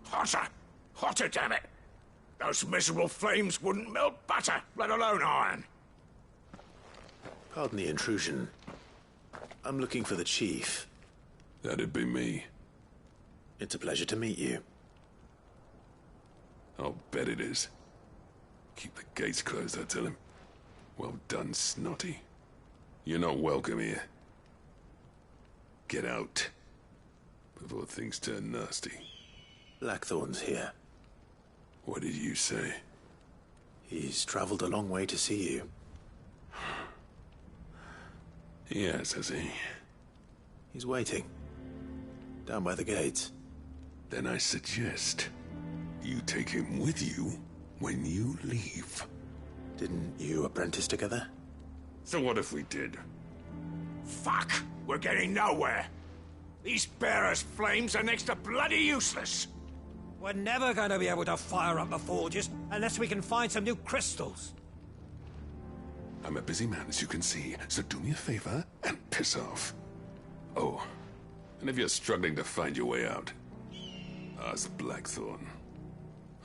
Hotter! Hotter, damn it! Those miserable flames wouldn't melt butter, let alone iron. Pardon the intrusion. I'm looking for the chief. That'd be me. It's a pleasure to meet you. I'll bet it is. Keep the gates closed, I tell him. Well done, Snotty. You're not welcome here. Get out. Before things turn nasty. Blackthorn's here. What did you say? He's traveled a long way to see you. Yes, has he? He's waiting. Down by the gates. Then I suggest you take him with you when you leave. Didn't you apprentice together? So what if we did? Fuck! We're getting nowhere. These bearers' flames are next to bloody useless. We're never going to be able to fire up the forges unless we can find some new crystals. I'm a busy man, as you can see, so do me a favor and piss off. Oh, and if you're struggling to find your way out, ask Blackthorn.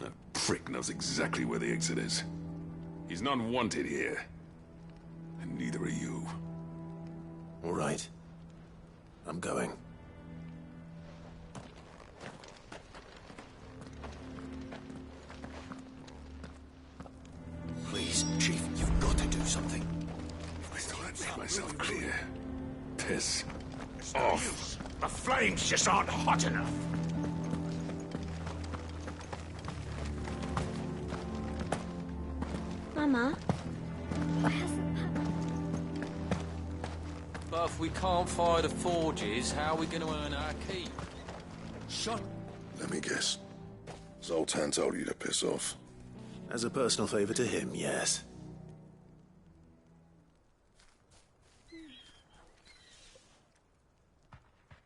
That prick knows exactly where the exit is. He's not wanted here. And neither are you. All right. I'm going. Please, Chief, you've got to do something. I still don't make myself clear. Piss off. The flames just aren't hot enough. Mama, why hasn't But if we can't fire the forges, how are we going to earn our keep? Shut. Let me guess. Zoltan told you to piss off. As a personal favor to him, yes.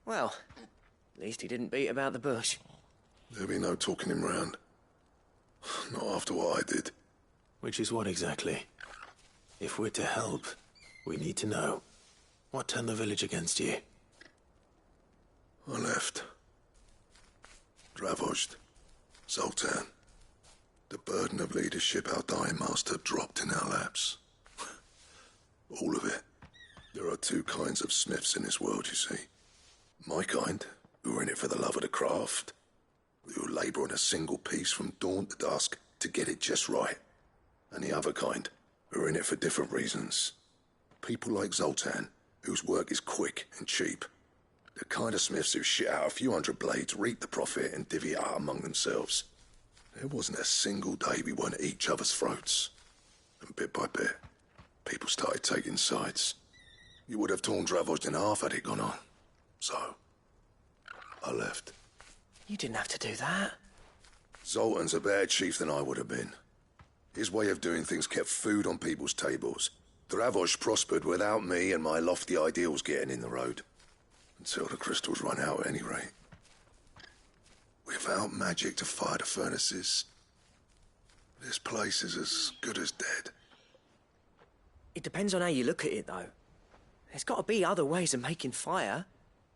Well, at least he didn't beat about the bush. There'll be no talking him round. Not after what I did. Which is what exactly? If we're to help, we need to know. What turned the village against you? I left. Dravozd. Zoltan. The burden of leadership our dying master dropped in our laps. All of it. There are two kinds of smiths in this world, you see. My kind, who are in it for the love of the craft, who labour on a single piece from dawn to dusk to get it just right. And the other kind, who are in it for different reasons. People like Zoltan, whose work is quick and cheap. The kind of smiths who shit out a few hundred blades, reap the profit, and divvy it out among themselves. There wasn't a single day we weren't at each other's throats. And bit by bit, people started taking sides. You would have torn Dravozd in half had it gone on. So, I left. You didn't have to do that. Zoltan's a better chief than I would have been. His way of doing things kept food on people's tables. Dravozd prospered without me and my lofty ideals getting in the road. Until the crystals run out at any rate. Without magic to fire the furnaces, this place is as good as dead. It depends on how you look at it, though. There's got to be other ways of making fire.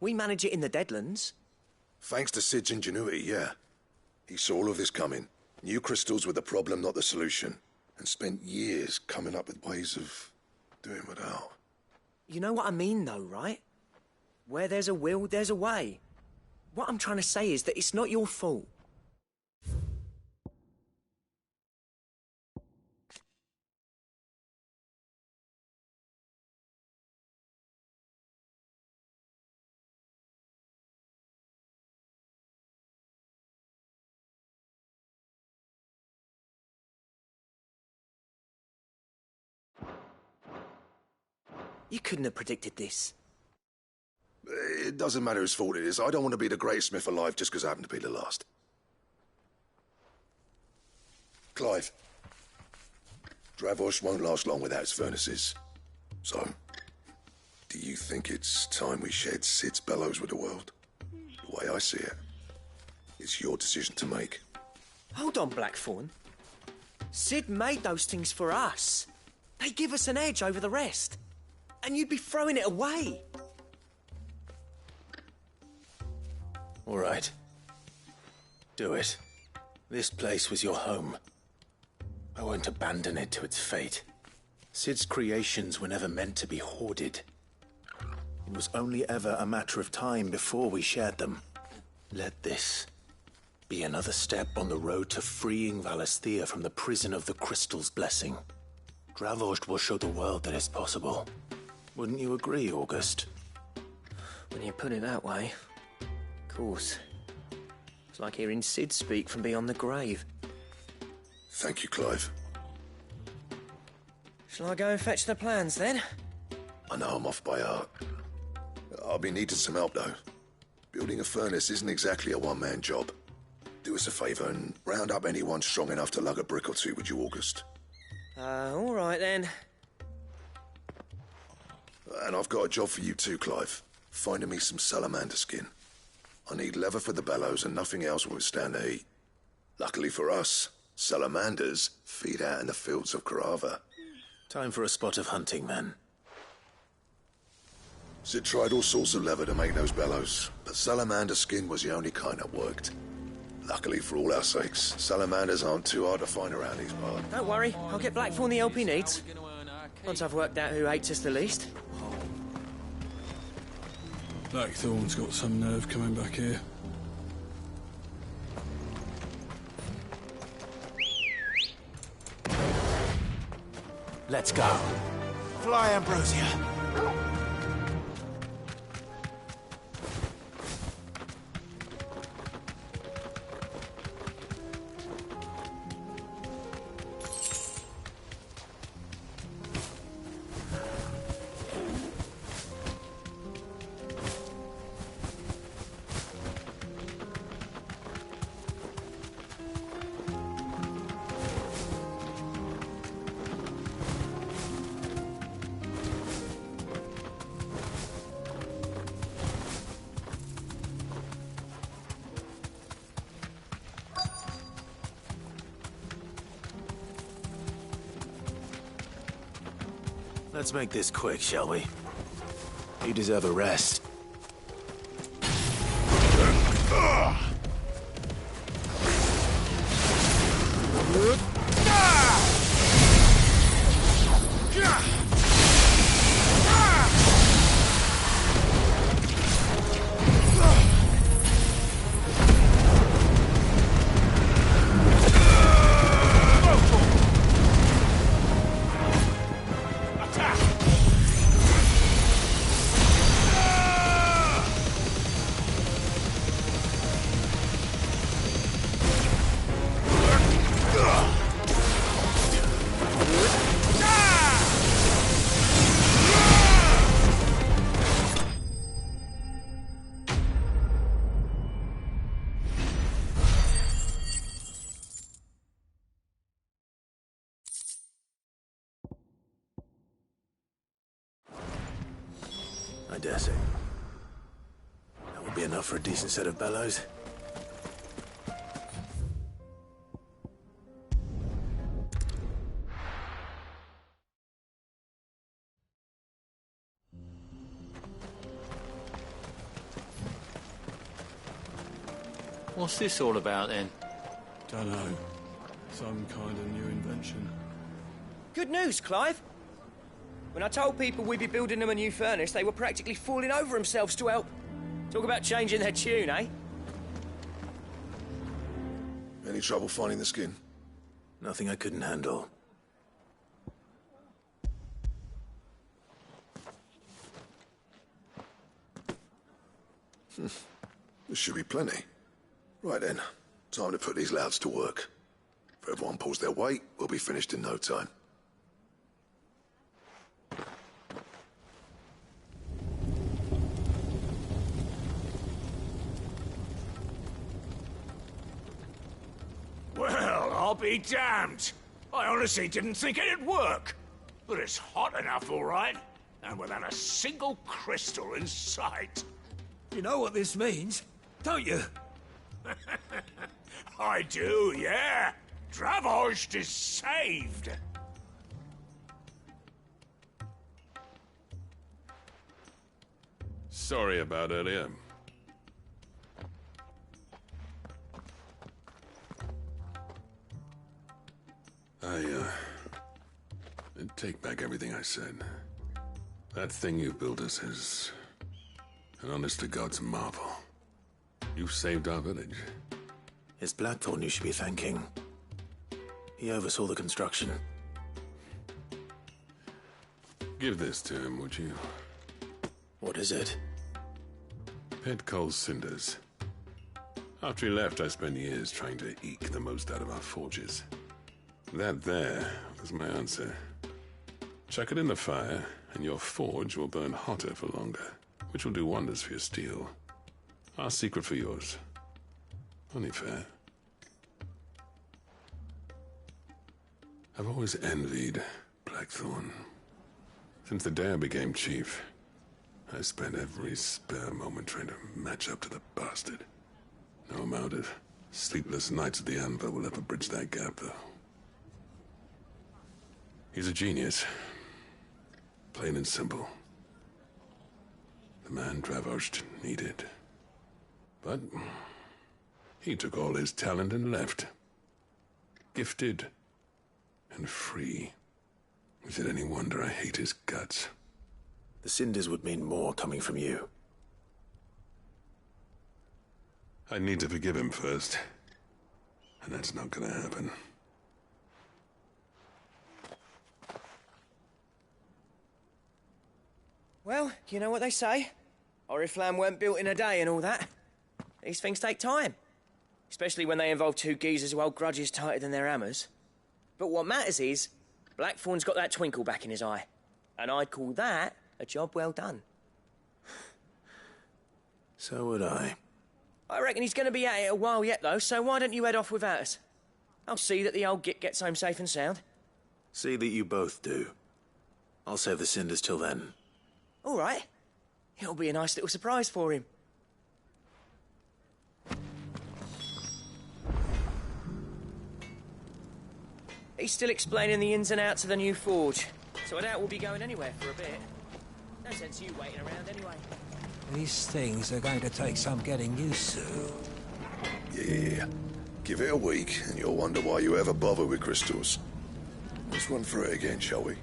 We manage it in the Deadlands. Thanks to Sid's ingenuity, yeah. He saw all of this coming. Knew crystals were the problem, not the solution. And spent years coming up with ways of doing without. You know what I mean, though, right? Where there's a will, there's a way. What I'm trying to say is that it's not your fault. You couldn't have predicted this. It doesn't matter whose fault it is. I don't want to be the greatest smith alive just because I happen to be the last. Clive. Dravozd won't last long without his furnaces. So, do you think it's time we shared Sid's bellows with the world? The way I see it, it's your decision to make. Hold on, Blackthorn. Sid made those things for us. They give us an edge over the rest. And you'd be throwing it away. All right. Do it. This place was your home. I won't abandon it to its fate. Sid's creations were never meant to be hoarded. It was only ever a matter of time before we shared them. Let this be another step on the road to freeing Valisthea from the prison of the Crystal's blessing. Dravozd will show the world that it's possible. Wouldn't you agree, August? When you put it that way, of course. It's like hearing Sid speak from beyond the grave. Thank you, Clive. Shall I go and fetch the plans, then? I know I'm off by heart. I'll be needing some help, though. Building a furnace isn't exactly a one-man job. Do us a favour and round up anyone strong enough to lug a brick or two, would you, August? All right, then. And I've got a job for you too, Clive. Finding me some salamander skin. I need leather for the bellows and nothing else will withstand the heat. Luckily for us, salamanders feed out in the fields of Carava. Time for a spot of hunting, men. Sid tried all sorts of leather to make those bellows, but salamander skin was the only kind that worked. Luckily for all our sakes, salamanders aren't too hard to find around these parts. Don't worry, I'll get Blackthorn the help he needs. Once I've worked out who hates us the least. Blackthorn's got some nerve coming back here. Let's go. Fly, Ambrosia. Let's make this quick, shall we? You deserve a rest. I dare say. That would be enough for a decent set of bellows. What's this all about, then? Dunno. Some kind of new invention. Good news, Clive. When I told people we'd be building them a new furnace, they were practically falling over themselves to help. Talk about changing their tune, eh? Any trouble finding the skin? Nothing I couldn't handle. There should be plenty. Right then, time to put these louds to work. If everyone pulls their weight, we'll be finished in no time. Well, I'll be damned. I honestly didn't think it'd work. But it's hot enough, all right. And without a single crystal in sight. You know what this means, don't you? I do, yeah. Dravost is saved. Sorry about earlier. I take back everything I said. That thing you built us is an honest-to-God's marvel. You saved our village. It's Blackthorn you should be thanking. He oversaw the construction. Give this to him, would you? What is it? Pet Cole's cinders. After he left, I spent years trying to eke the most out of our forges. That there was my answer. Chuck it in the fire, and your forge will burn hotter for longer, which will do wonders for your steel. Our secret for yours. Only fair. I've always envied Blackthorn. Since the day I became chief, I spent every spare moment trying to match up to the bastard. No amount of sleepless nights at the anvil will ever bridge that gap, though. He's a genius. Plain and simple. The man Dravost needed. But he took all his talent and left. Gifted and free. Is it any wonder I hate his guts? The cinders would mean more coming from you. I need to forgive him first. And that's not gonna happen. Well, you know what they say. Oriflamme weren't built in a day and all that. These things take time. Especially when they involve two geezers who hold grudges tighter than their hammers. But what matters is, Blackthorn's got that twinkle back in his eye. And I'd call that a job well done. So would I. I reckon he's going to be at it a while yet, though, so why don't you head off without us? I'll see that the old git gets home safe and sound. See that you both do. I'll save the cinders till then. All right. It'll be a nice little surprise for him. He's still explaining the ins and outs of the new forge. So I doubt we'll be going anywhere for a bit. No sense you waiting around anyway. These things are going to take some getting used to. Yeah. Give it a week, and you'll wonder why you ever bother with crystals. Let's run through it again, shall we?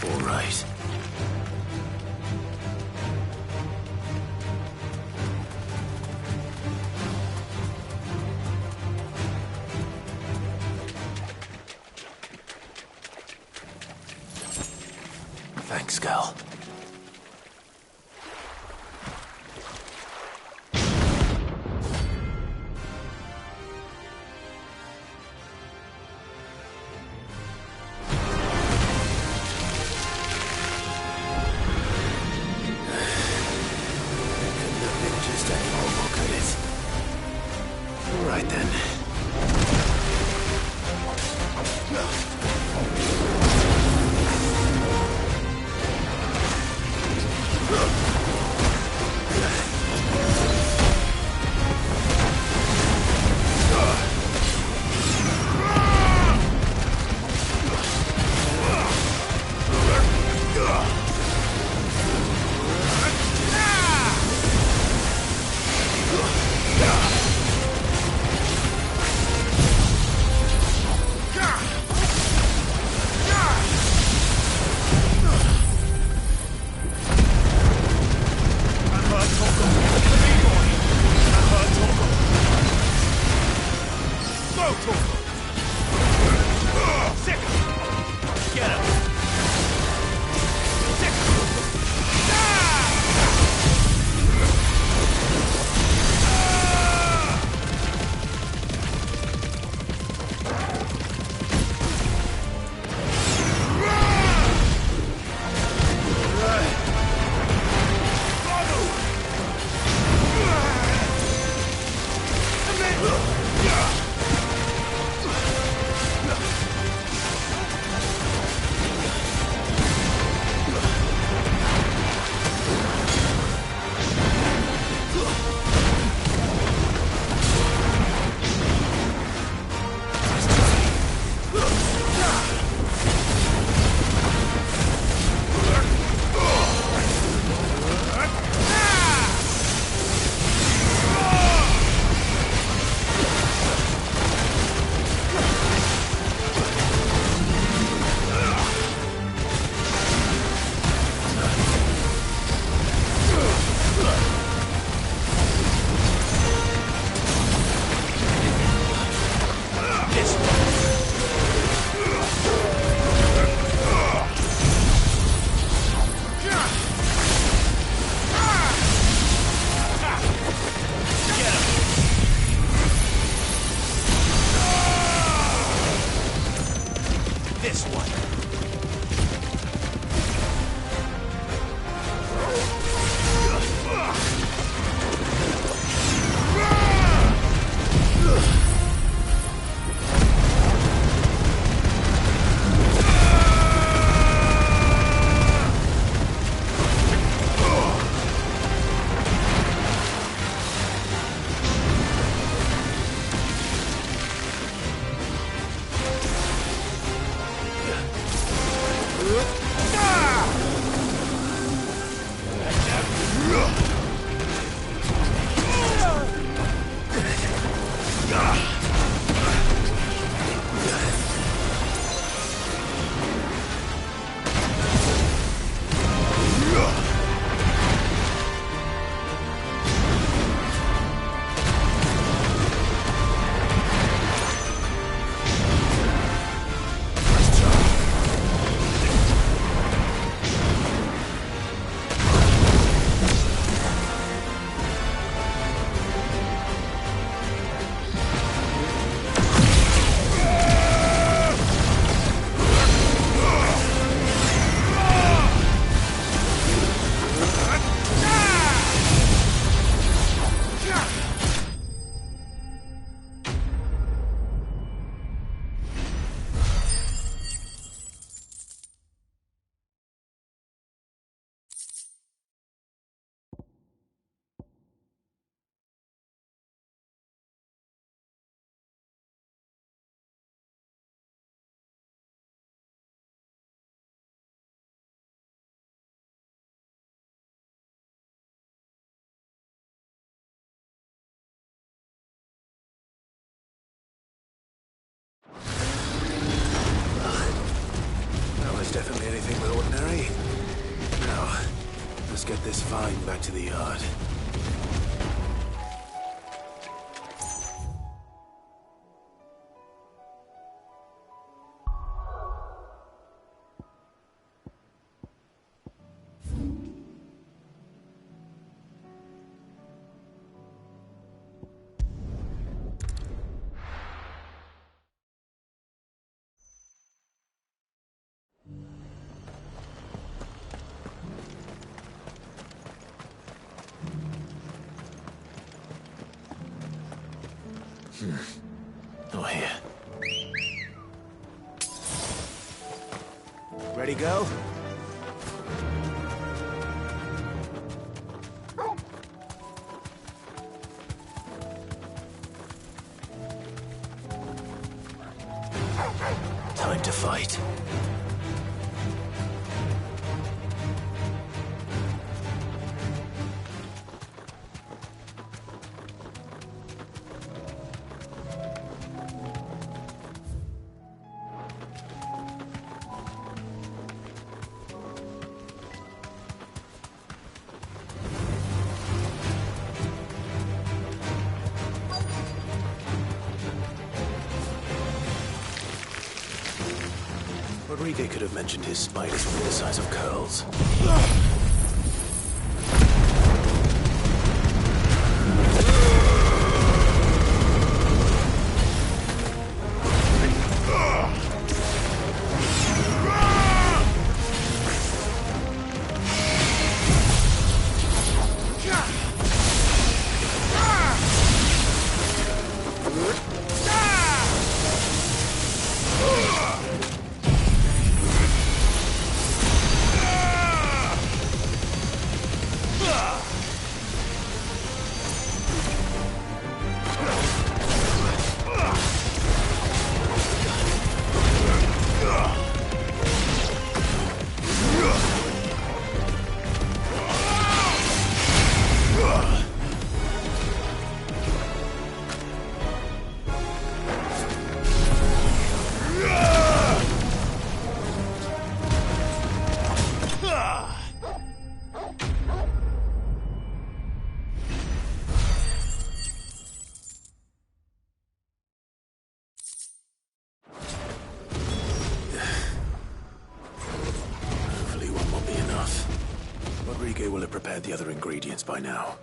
All right. Thanks, Gal. Right then. anything but ordinary. Now, let's get this vine back to the yard. Oh, here. Ready, go? Time to fight. Rodrigo could have mentioned his spiders were the size of curls. Will have prepared the other ingredients by now.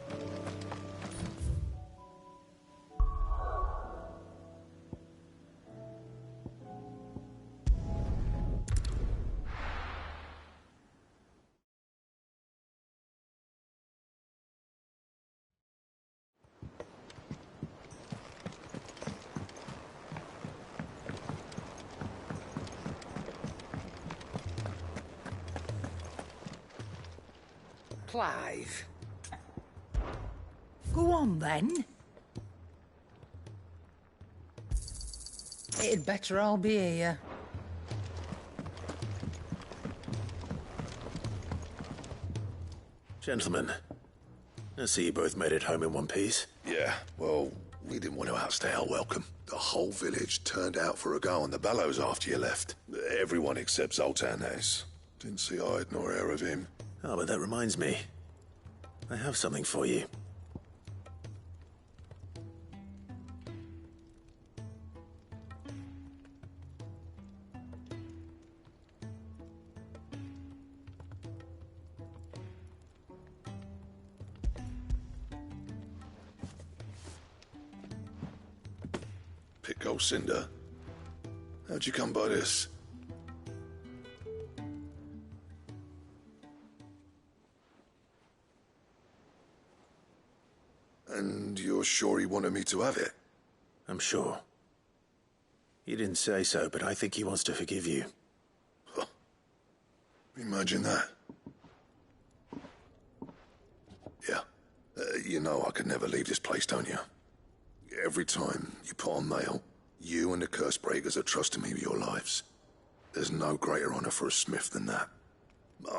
Clive. Go on, then. It'd better all be here. Gentlemen, I see you both made it home in one piece. Yeah, well, we didn't want to outstay our welcome. The whole village turned out for a go on the bellows after you left. Everyone except Zoltan has. Didn't see hide nor hair of him. Oh, but that reminds me. I have something for you. Pico Cinder? How'd you come by this? And you're sure he wanted me to have it? I'm sure. He didn't say so, but I think he wants to forgive you. Huh. Imagine that. Yeah. You know I could never leave this place, don't you? Every time you put on mail, you and the curse breakers are trusting me with your lives. There's no greater honor for a smith than that.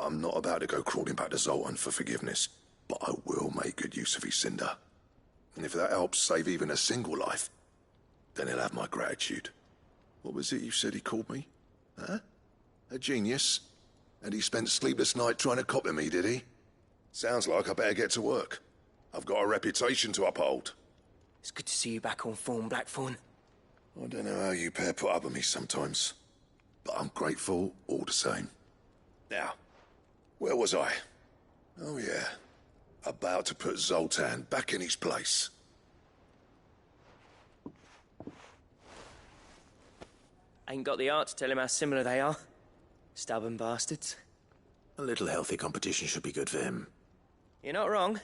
I'm not about to go crawling back to Zoltan for forgiveness, but I will make good use of his cinder. And if that helps save even a single life, then he'll have my gratitude. What was it you said he called me? Huh? A genius? And he spent sleepless night trying to copy me, did he? Sounds like I better get to work. I've got a reputation to uphold. It's good to see you back on form, Blackthorn. I don't know how you pair put up with me sometimes, but I'm grateful all the same. Now, where was I? Oh yeah, about to put Zoltan back in his place. Ain't got the art to tell him how similar they are. Stubborn bastards. A little healthy competition should be good for him. You're not wrong.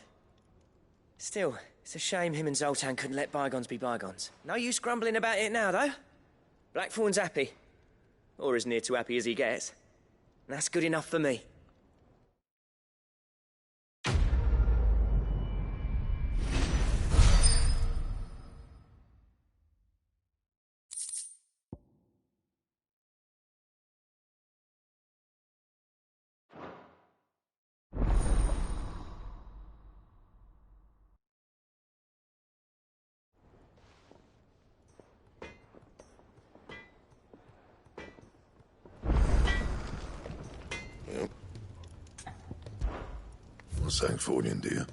Still, it's a shame him and Zoltan couldn't let bygones be bygones. No use grumbling about it now, though. Blackthorn's happy. Or as near to happy as he gets. And that's good enough for me. St. Fornian, do you?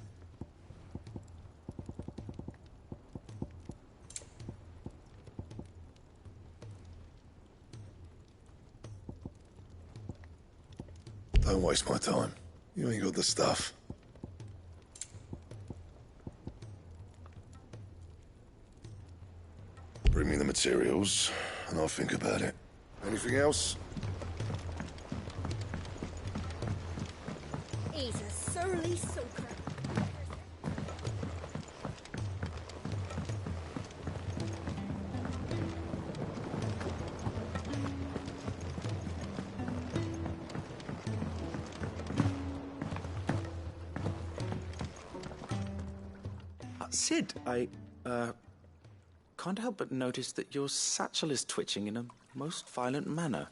Don't waste my time. You ain't got the stuff. Bring me the materials, and I'll think about it. Anything else? He's a surly soaker. Sid, I can't help but notice that your satchel is twitching in a most violent manner.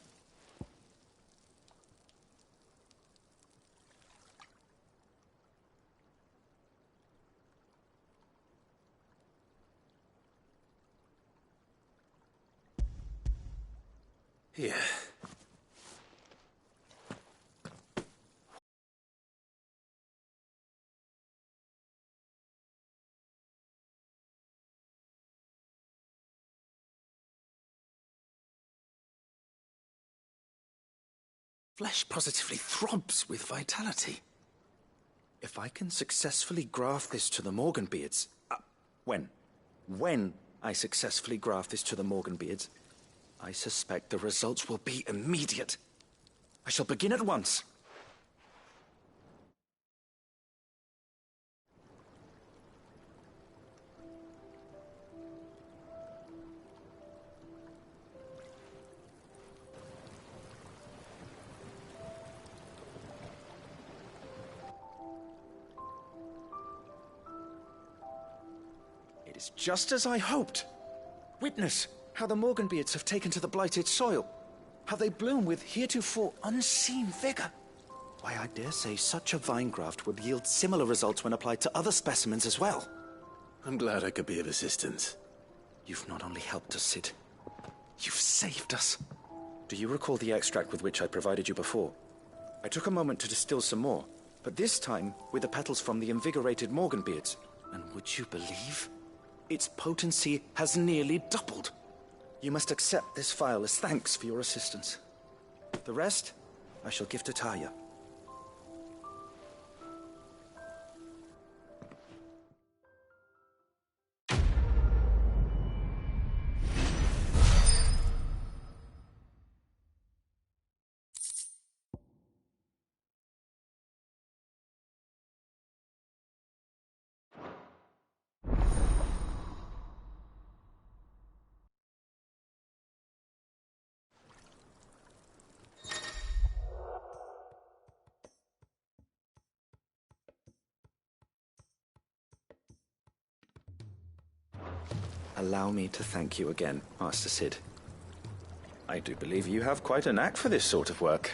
Here. Flesh positively throbs with vitality. If I can successfully graft this to the Morganbeards... When I successfully graft this to the Morganbeards, I suspect the results will be immediate. I shall begin at once. It is just as I hoped. Witness how the Morganbeards have taken to the blighted soil. How they bloom with heretofore unseen vigor. Why, I dare say such a vine graft would yield similar results when applied to other specimens as well. I'm glad I could be of assistance. You've not only helped us, Sid, you've saved us. Do you recall the extract with which I provided you before? I took a moment to distill some more, but this time with the petals from the invigorated Morganbeards. And would you believe? Its potency has nearly doubled. You must accept this phial as thanks for your assistance. The rest, I shall give to Taya. Allow me to thank you again, Master Sid. I do believe you have quite a knack for this sort of work.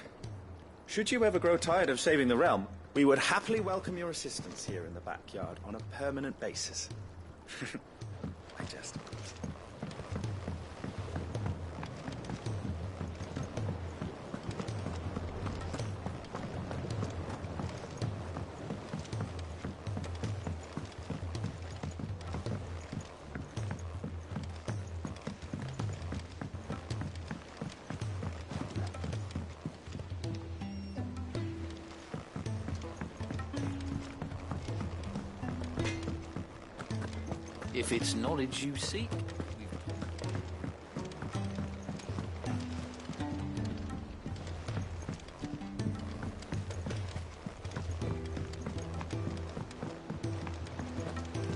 Should you ever grow tired of saving the realm, we would happily welcome your assistance here in the backyard on a permanent basis. I jest, of course. If it's knowledge you seek,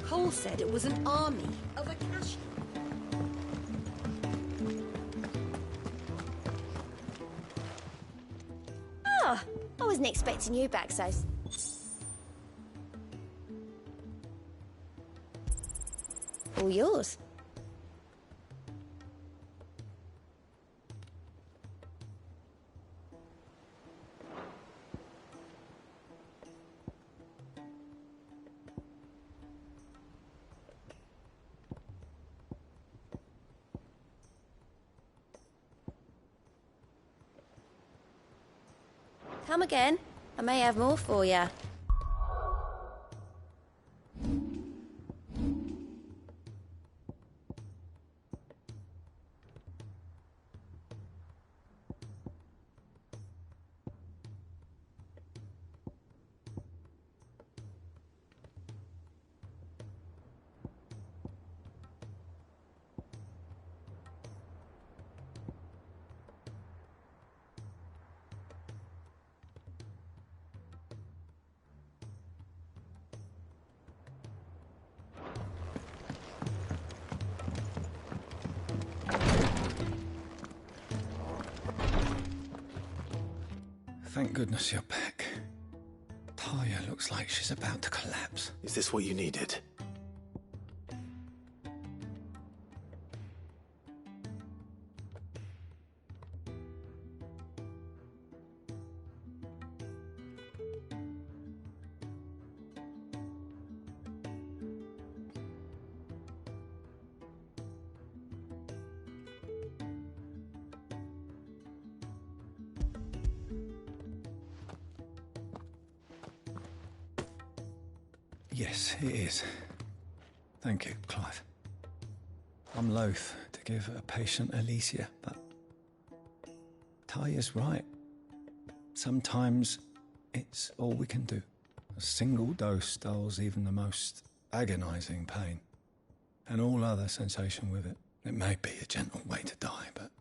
Cole said it was an army of Acacia. Oh, I wasn't expecting you back so... All yours. Come again. I may have more for you. Thank goodness you're back. Talia looks like she's about to collapse. Is this what you needed? Yes, it is. Thank you, Clive. I'm loath to give a patient Alicia, but Talia's right. Sometimes it's all we can do. A single dose dulls even the most agonizing pain, and all other sensation with it. It may be a gentle way to die, but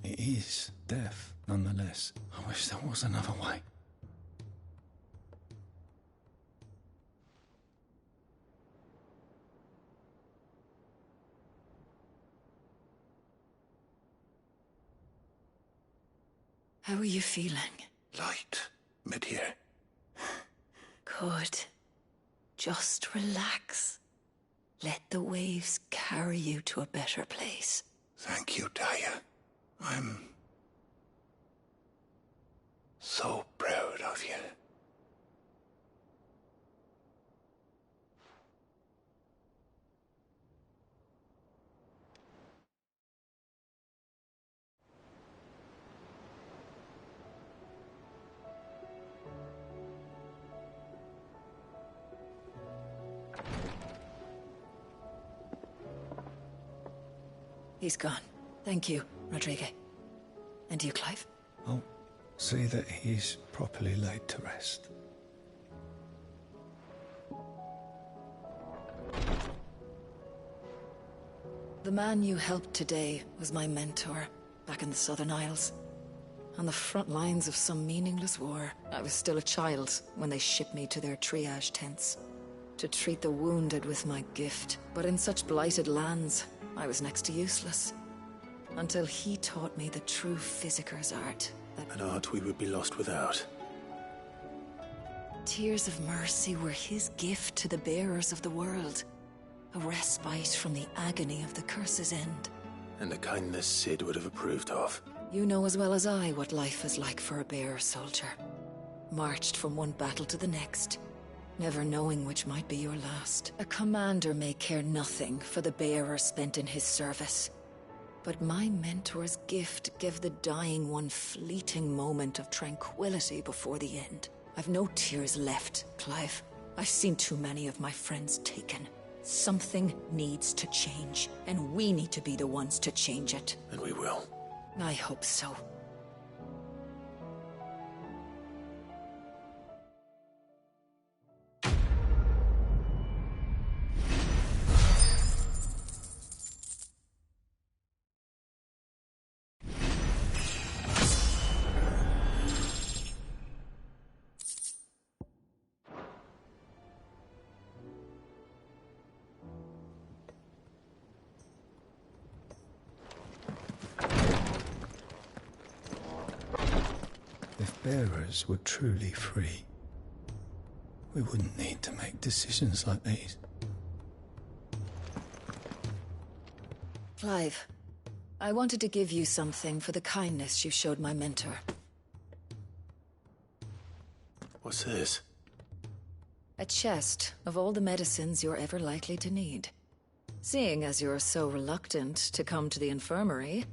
it is death nonetheless. I wish there was another way. How are you feeling? Light. Mid-here. Good. Just relax. Let the waves carry you to a better place. Thank you, Talia. I'm so proud of you. He's gone. Thank you, Rodrigo. And you, Clive? I'll see that he's properly laid to rest. The man you helped today was my mentor back in the Southern Isles. On the front lines of some meaningless war. I was still a child when they shipped me to their triage tents to treat the wounded with my gift. But in such blighted lands, I was next to useless. Until he taught me the true physicker's art. An art we would be lost without. Tears of mercy were his gift to the bearers of the world. A respite from the agony of the curse's end. And a kindness Sid would have approved of. You know as well as I what life is like for a bearer soldier. Marched from one battle to the next, never knowing which might be your last. A commander may care nothing for the bearer spent in his service. But my mentor's gift gave the dying one fleeting moment of tranquility before the end. I've no tears left, Clive. I've seen too many of my friends taken. Something needs to change, and we need to be the ones to change it. And we will. I hope so. bearers were truly free, we wouldn't need to make decisions like these. Clive, I wanted to give you something for the kindness you showed my mentor. What's this? A chest of all the medicines you're ever likely to need. Seeing as you're so reluctant to come to the infirmary,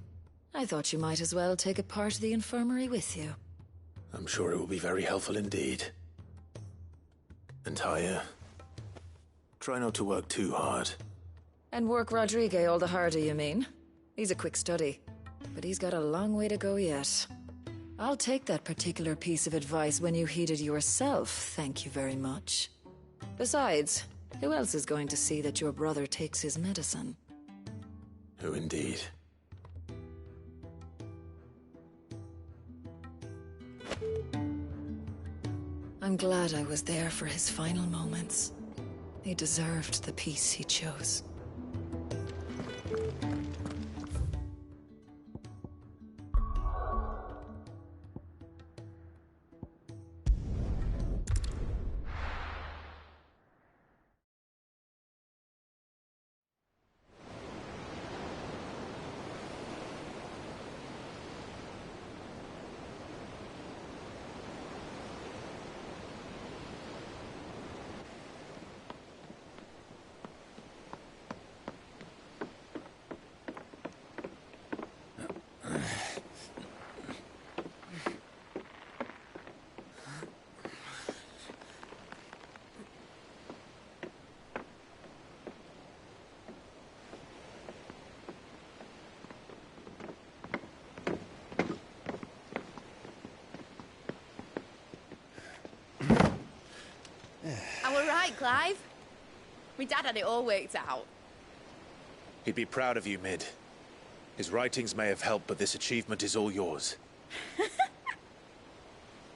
I thought you might as well take a part of the infirmary with you. I'm sure it will be very helpful indeed. And Taya, try not to work too hard. And work Rodrigue all the harder, you mean? He's a quick study, but he's got a long way to go yet. I'll take that particular piece of advice when you heed it yourself, thank you very much. Besides, who else is going to see that your brother takes his medicine? Who indeed? I'm glad I was there for his final moments. He deserved the peace he chose. Right, Clive? My dad had it all worked out. He'd be proud of you, Mid. His writings may have helped, but this achievement is all yours.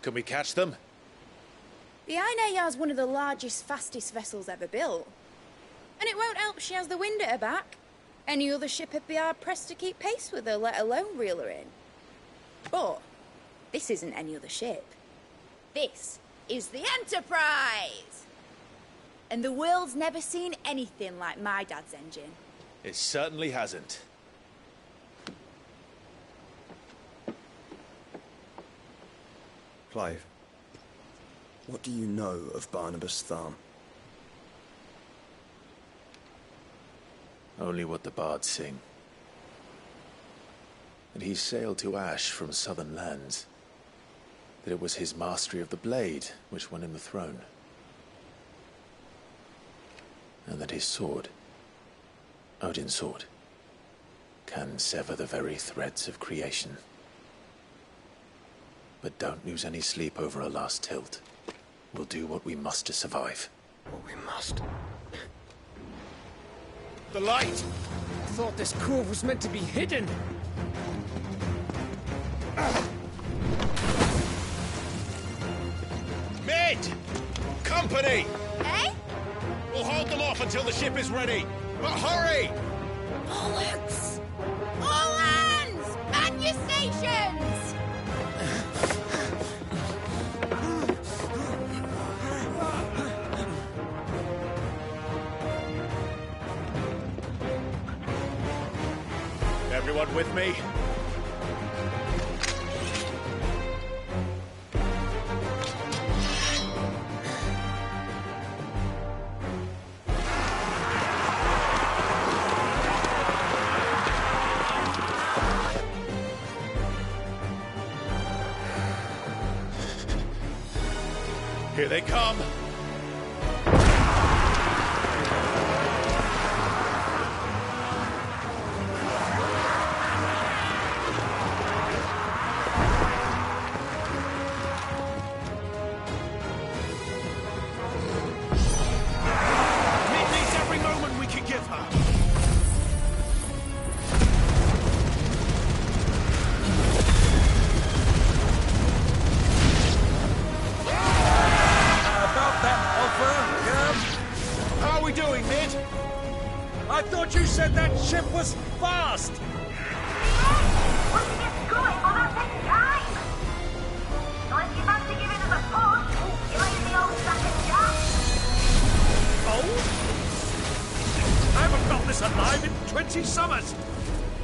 Can we catch them? The Ainayar's one of the largest, fastest vessels ever built. And it won't help she has the wind at her back. Any other ship would be hard-pressed to keep pace with her, let alone reel her in. But this isn't any other ship. This is the Enterprise! And the world's never seen anything like my dad's engine. It certainly hasn't. Clive, what do you know of Barnabas Tharm? Only what the bards sing. That he sailed to Ash from southern lands. That it was his mastery of the blade which won him the throne. And that his sword, Odin's sword, can sever the very threads of creation. But don't lose any sleep over a last tilt. We'll do what we must to survive. What we must. The light! I thought this cove was meant to be hidden. Mid! Company! Eh? We'll hold them off until the ship is ready. But hurry! Bollocks! All hands! Man your stations! Everyone with me? Here they come! Mid needs every moment we can give her! How are we doing, Mid? I thought you said that ship was fast! Once it gets going, will that take time? So let's this alive in 20 summers.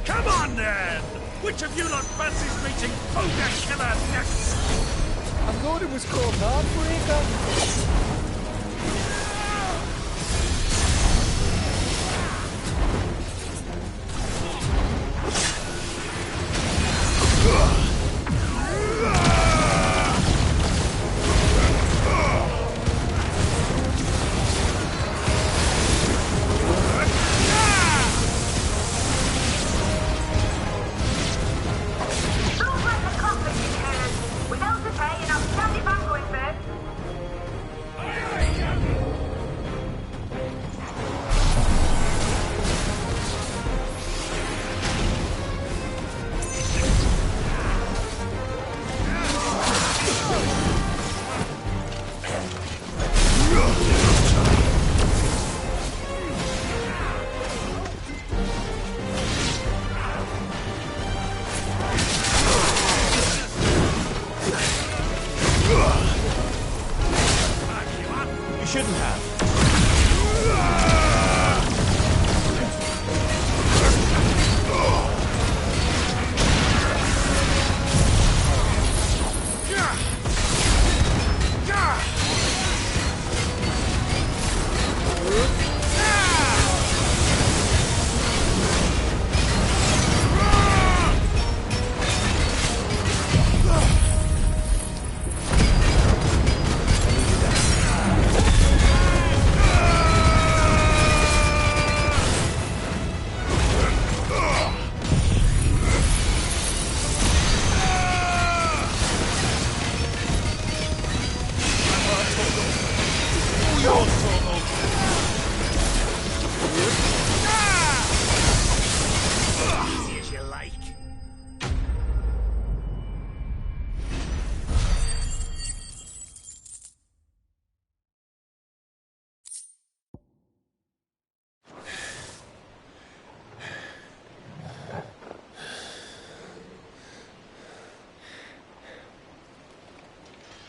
Come on, then! Which of you lot fancies meeting Ogre Killer next? I thought it was called Heartbreaker.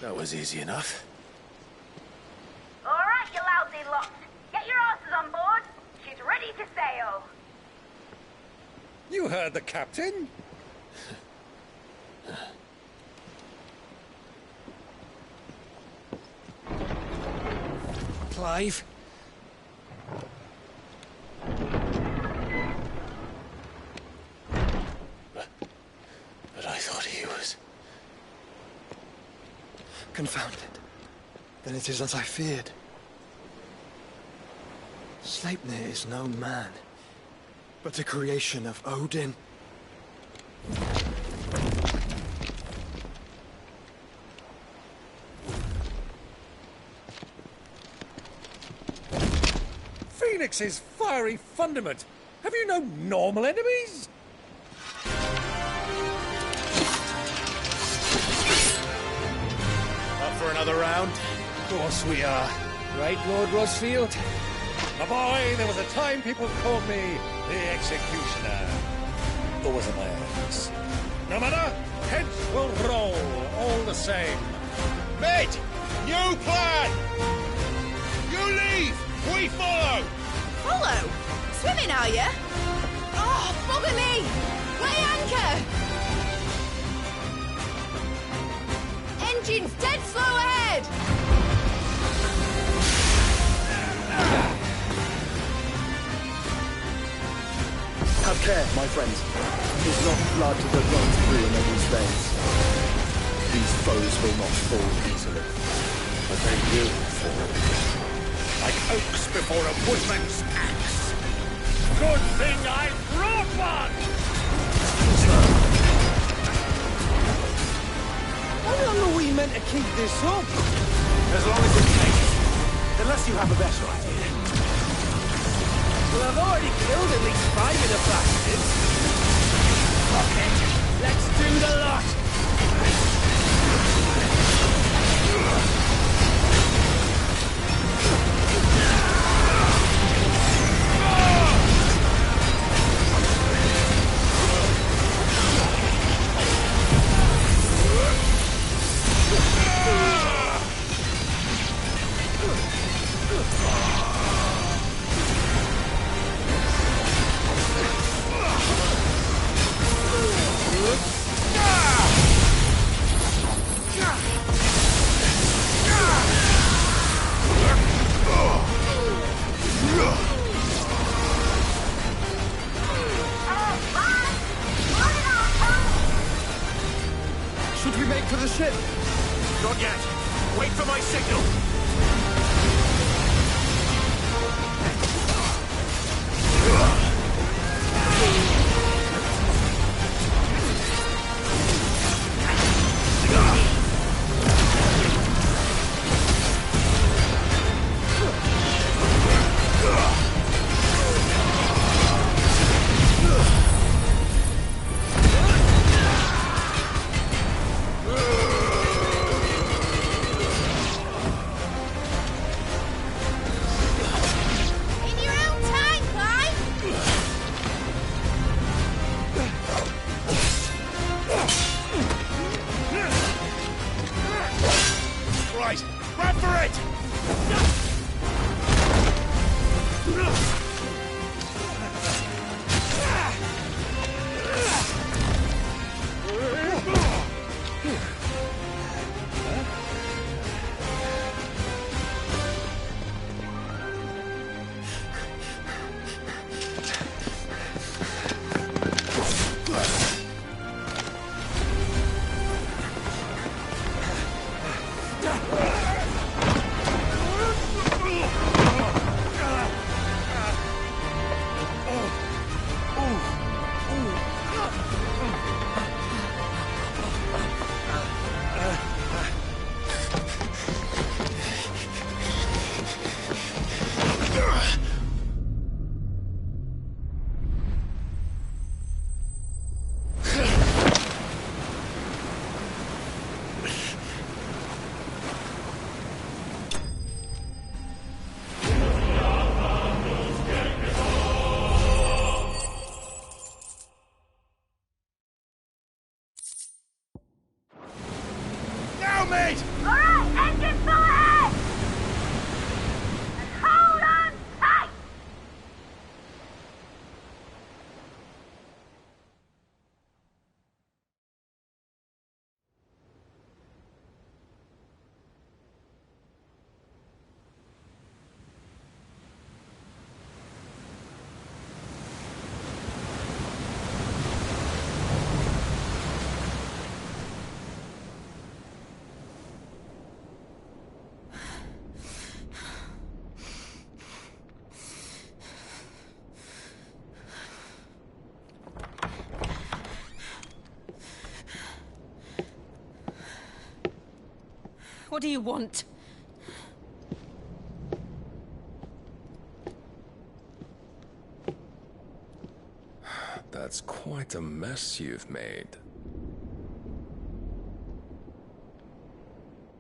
That was easy enough. All right, you lousy lot. Get your asses on board. She's ready to sail. You heard the captain. Clive? But I thought he was... Confounded. Then it is as I feared. Sleipnir is no man, but a creation of Odin. Phoenix's fiery fundament. Have you no normal enemies? For another round? Of course we are. Right, Lord Rosfield? My boy, there was a time people called me the Executioner. Or was it my ex? No matter, heads will roll all the same. Mate, new plan! You leave, we follow! Follow? Swimming, are you? Oh, bugger me! Weigh anchor! Engine's dead slow ahead! Have care, my friends. It is not blood that runs through enemy's veins. These foes will not fall easily, but they will fall. Like oaks before a woodman's axe. Good thing I brought one! How long are we meant to keep this up? As long as it takes. Unless you have a better idea. Well, I've already killed at least 5 of the bastards. Fuck it. Let's do the lot. What do you want? That's quite a mess you've made.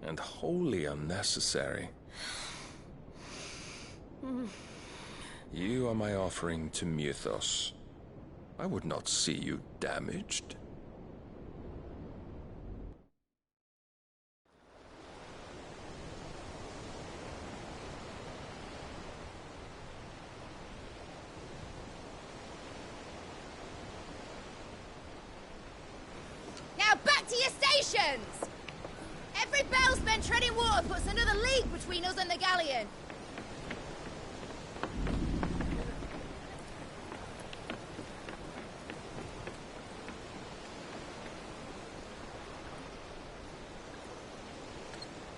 And wholly unnecessary. You are my offering to Mythos. I would not see you damaged. Now back to your stations! Every bell spent treading water puts another league between us and the galleon.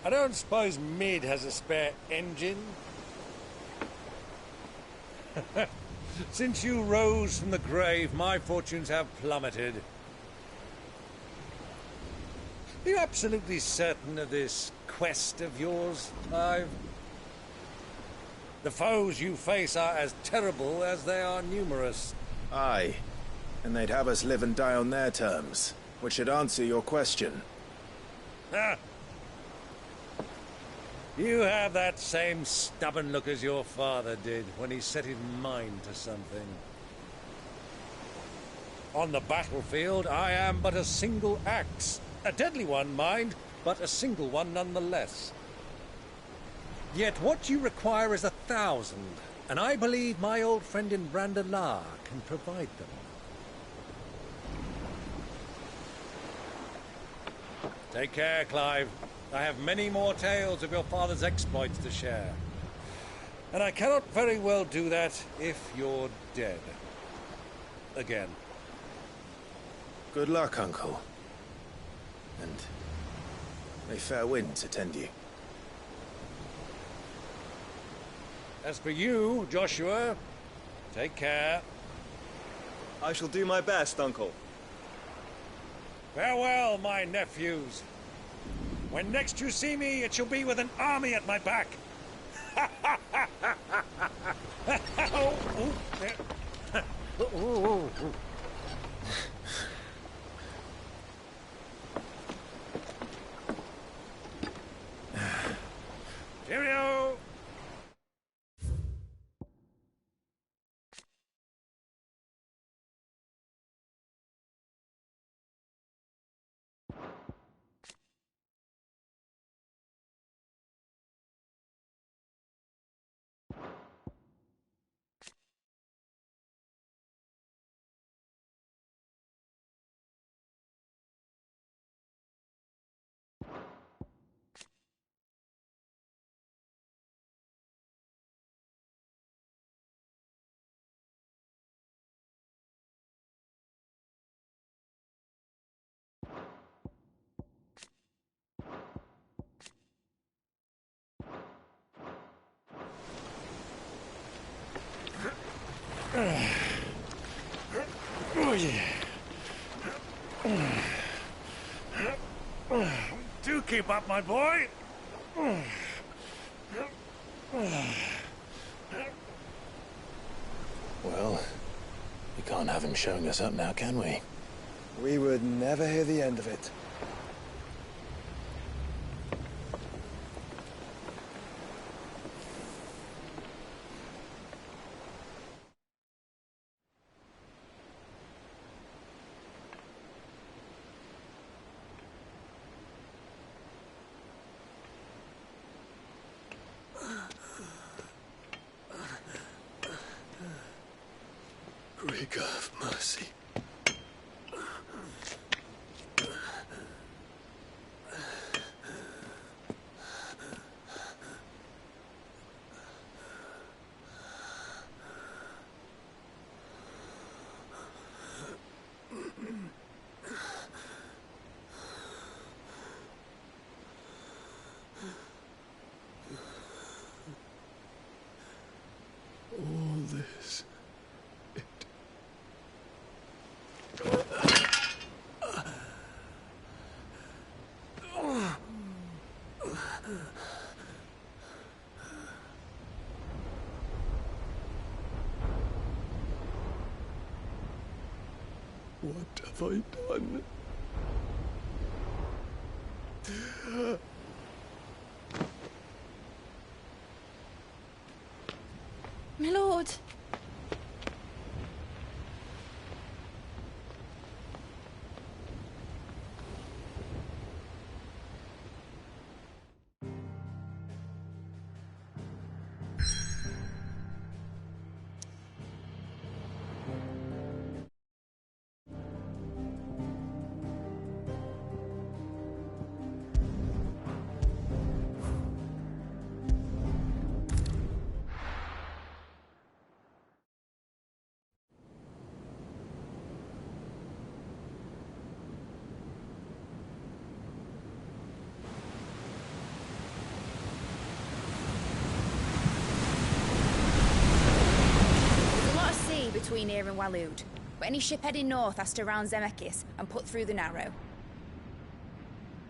I don't suppose Mid has a spare engine? Since you rose from the grave, my fortunes have plummeted. Are you absolutely certain of this quest of yours, Clive? The foes you face are as terrible as they are numerous. Aye. And they'd have us live and die on their terms, which should answer your question. Ah. You have that same stubborn look as your father did when he set his mind to something. On the battlefield, I am but a single axe. A deadly one, mind, but a single one nonetheless. Yet what you require is 1,000, and I believe my old friend in Brandalar can provide them. Take care, Clive. I have many more tales of your father's exploits to share. And I cannot very well do that if you're dead. Again. Good luck, Uncle. And may fair winds attend you. As for you, Joshua, take care. I shall do my best, Uncle. Farewell, my nephews. When next you see me, it shall be with an army at my back. Cheerio! Oh, yeah. Do keep up, my boy. Well, we can't have him showing us up now, can we? We would never hear the end of it. Rigor of mercy. All this. What have I done? My lord. Between here and Waloed, but any ship heading north has to round Zemeckis and put through the Narrow.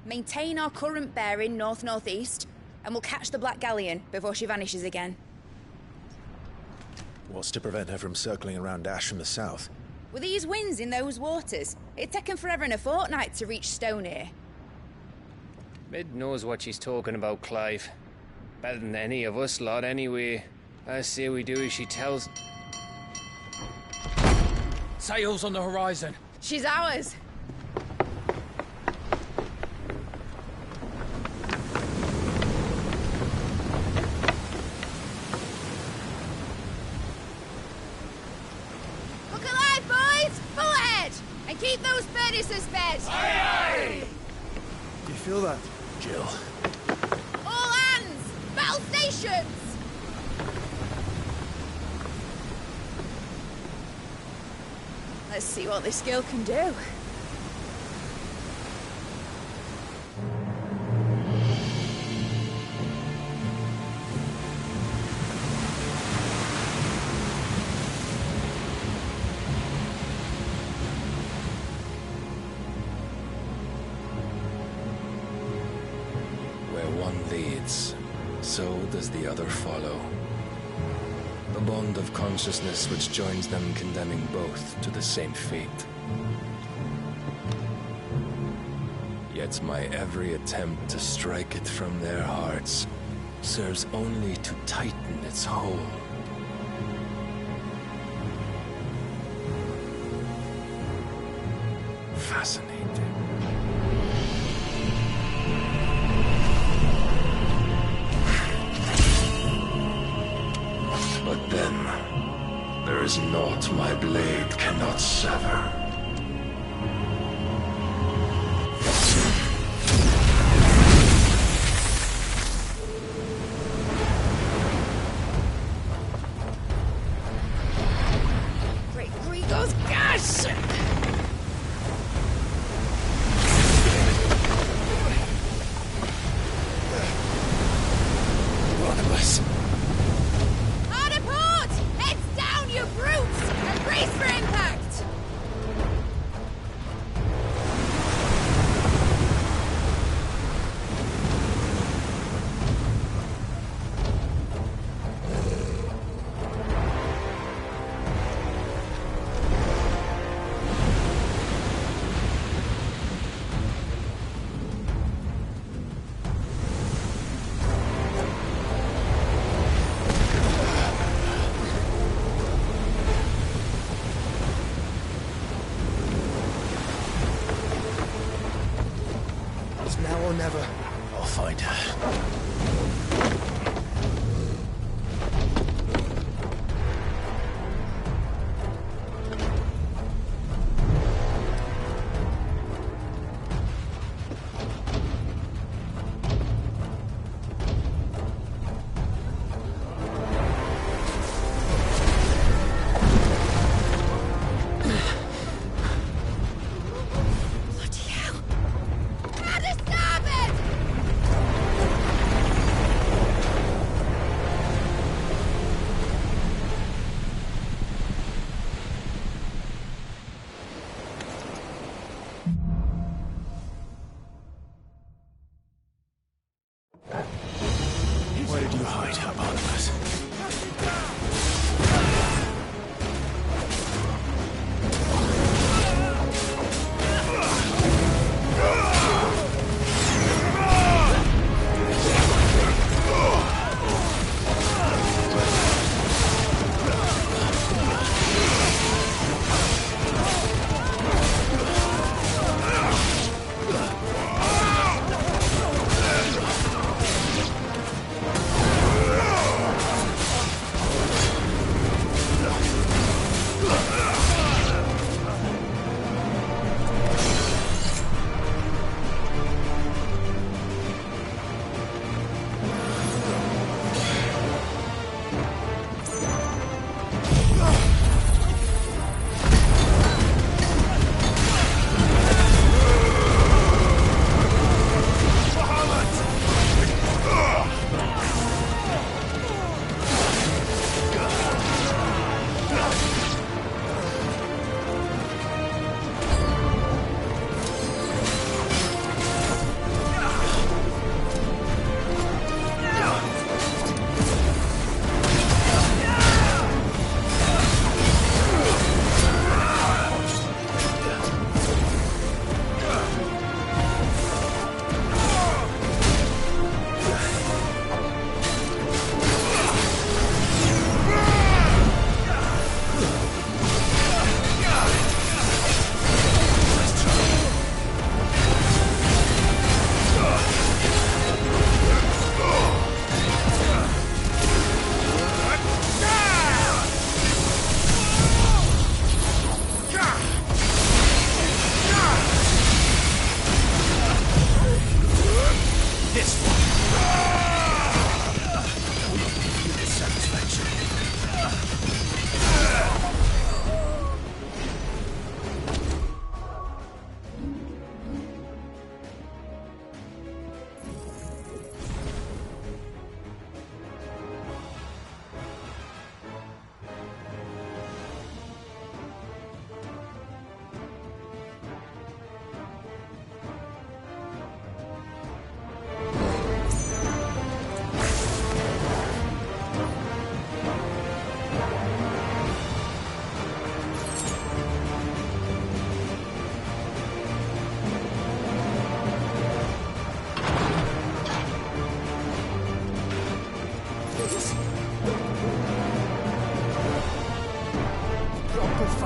Maintain our current bearing north-northeast, and we'll catch the Black Galleon before she vanishes again. What's to prevent her from circling around Ash from the south? With these winds in those waters, it'd taken forever and a fortnight to reach Stonehere. Mid knows what she's talking about, Clive. Better than any of us lot, anyway. I say we do as she tells... Sails on the horizon. She's ours. Look alive, boys! Full ahead! And keep those furnaces fed! Aye, aye! Do you feel that? Jill. All hands! Battle stations! Let's see what this girl can do. Where one leads, so does the other follow. The bond of consciousness which joins them, condemning both to the same fate. Yet my every attempt to strike it from their hearts serves only to tighten its hold. Fascinating. But then, there is naught my blade cannot sever. Great Grigos, gosh! One of us. Hard port! Heads down, you brutes! And brace for impact! It's now or never. I'll find her. Bloody hell! At the starboard!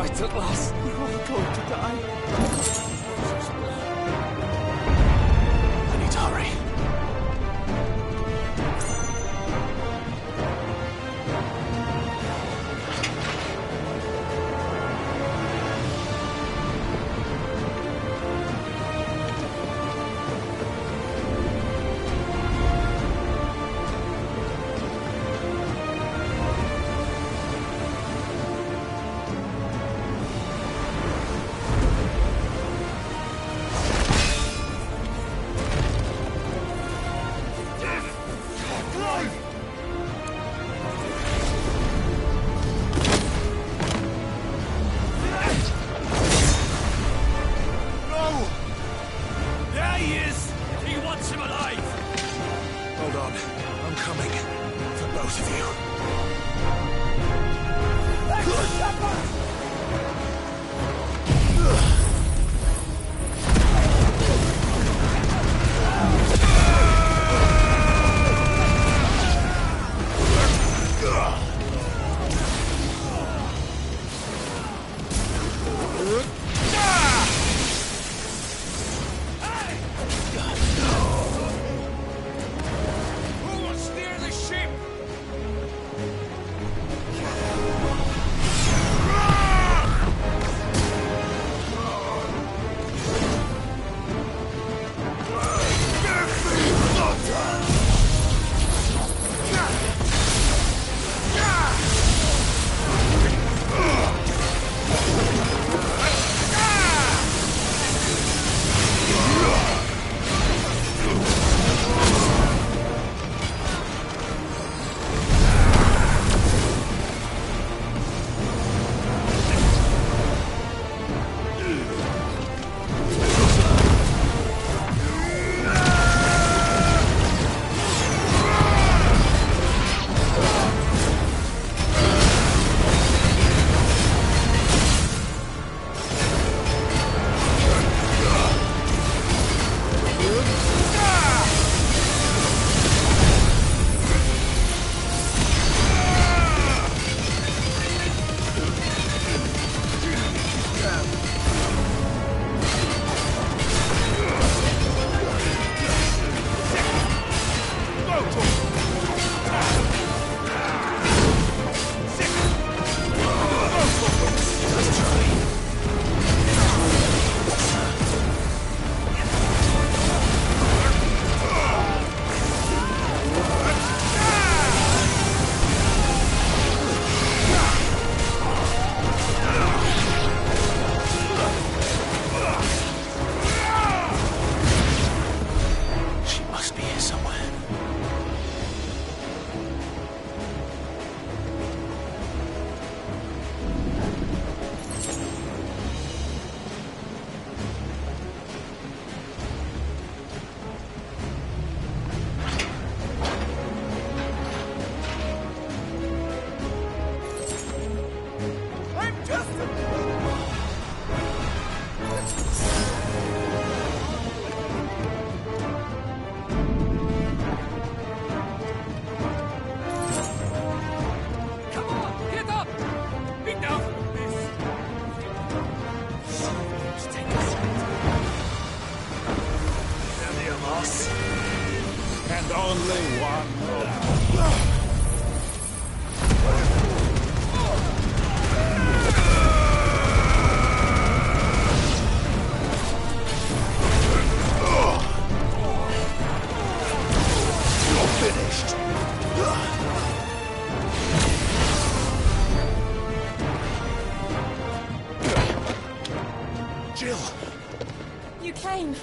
fight at last. We're all going to die. I need to hurry. And only one more. You're finished. Jill! You came.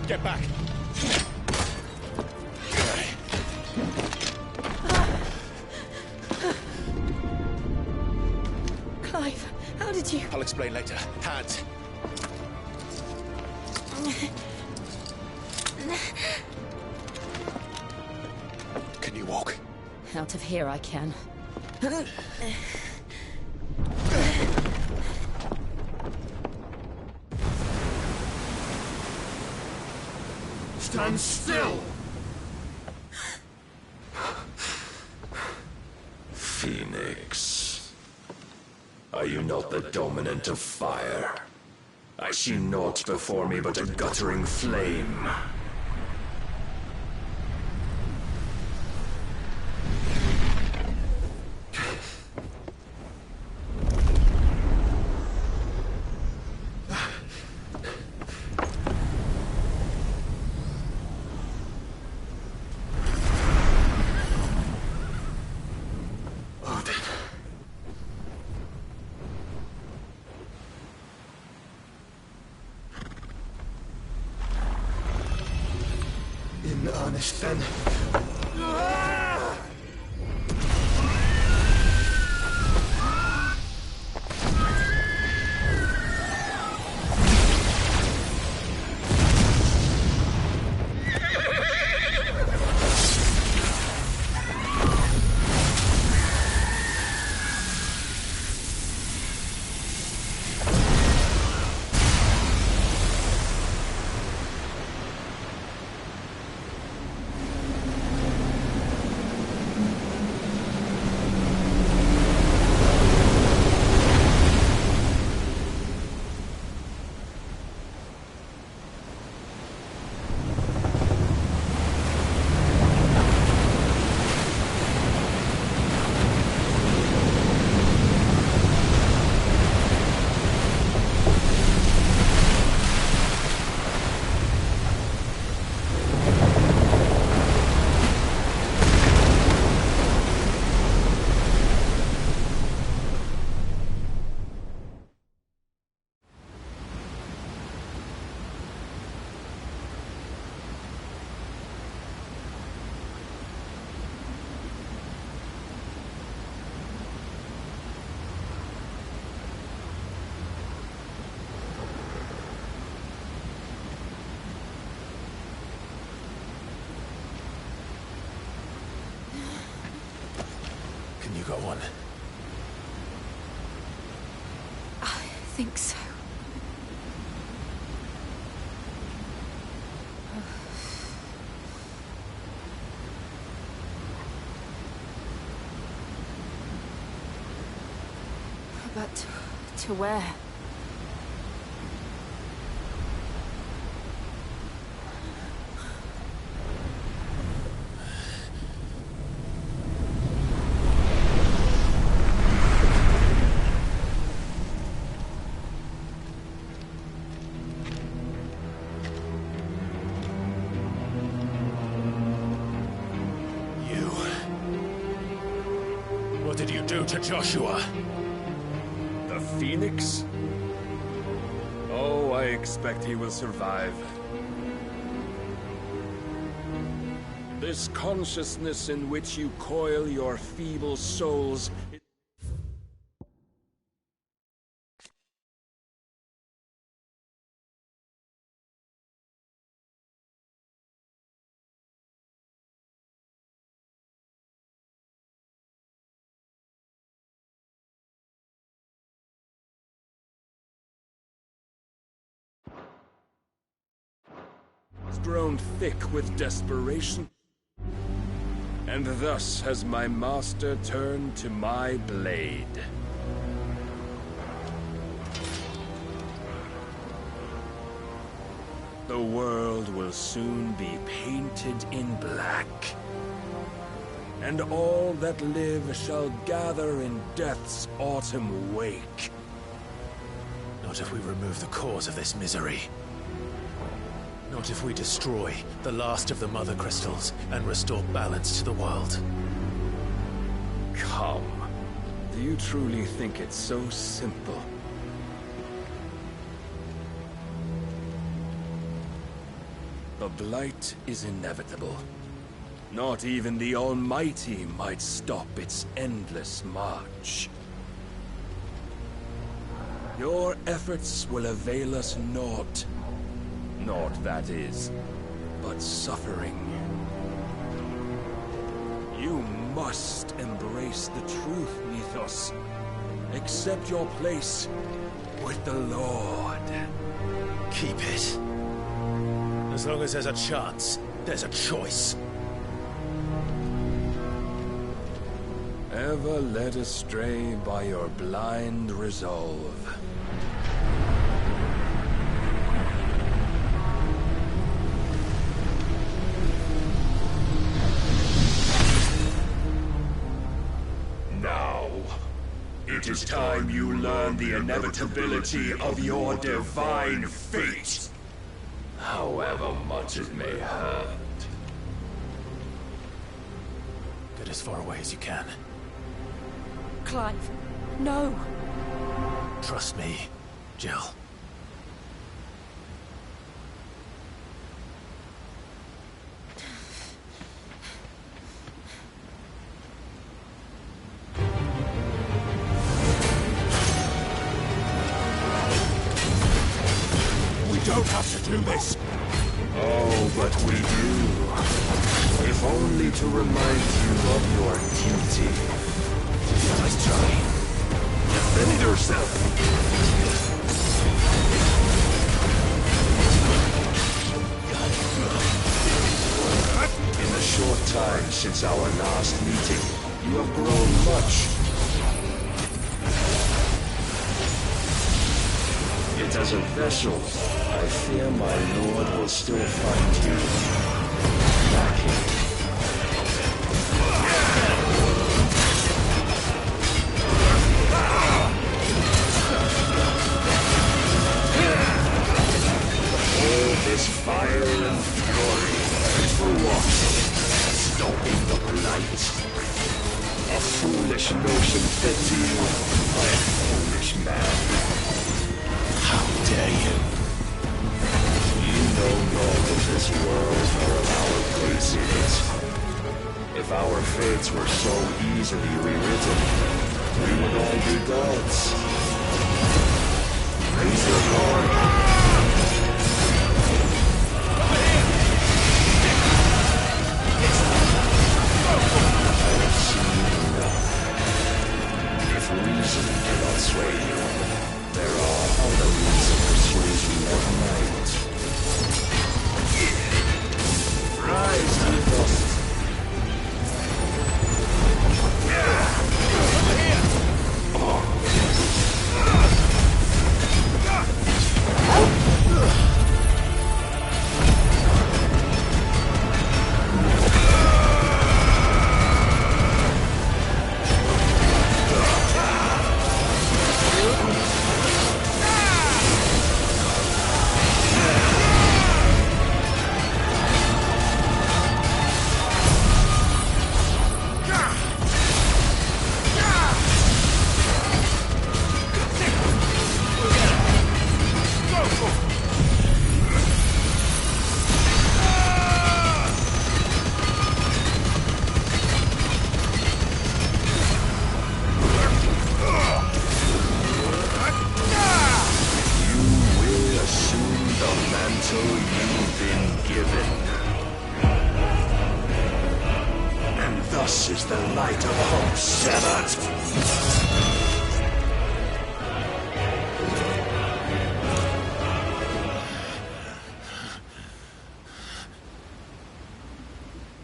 Get back. Clive, how did you... I'll explain later. Hands. Can you walk? Out of here I can. Stand still! Phoenix. Are you not the dominant of fire? I see naught before me but a guttering flame. In earnest, then. Can you go on? I think so. But to where? What did you do to Joshua? The Phoenix? Oh, I expect he will survive. This consciousness in which you coil your feeble souls... has grown thick with desperation. And thus has my master turned to my blade. The world will soon be painted in black. And all that live shall gather in death's autumn wake. Not if we remove the cause of this misery. Not if we destroy the last of the Mother Crystals and restore balance to the world. Come. Do you truly think it's so simple? The Blight is inevitable. Not even the Almighty might stop its endless march. Your efforts will avail us naught. Naught, that is, but suffering. You must embrace the truth, Mythos. Accept your place with the Lord. Keep it. As long as there's a chance, there's a choice. Never led astray by your blind resolve. Now, it is time you learn the inevitability of your divine fate, however much it may hurt. Get as far away as you can. Clive, no. Trust me, Jill. We don't have to do this. Oh, but we do. If only to remind you of your duty. Nice try. Defend yourself. In the short time since our last meeting, you have grown much. Yet as a vessel, I fear my lord will still find you lacking. All this fire and fury, for what? Stopping the blight. A foolish notion fed to you by a foolish man. How dare you? You know naught of this world nor of our place in it. If our fates were so easily rewritten, we would all be gods. Raise your Lord. If reason cannot sway you, there are other means of persuasion that might. Rise to the dust.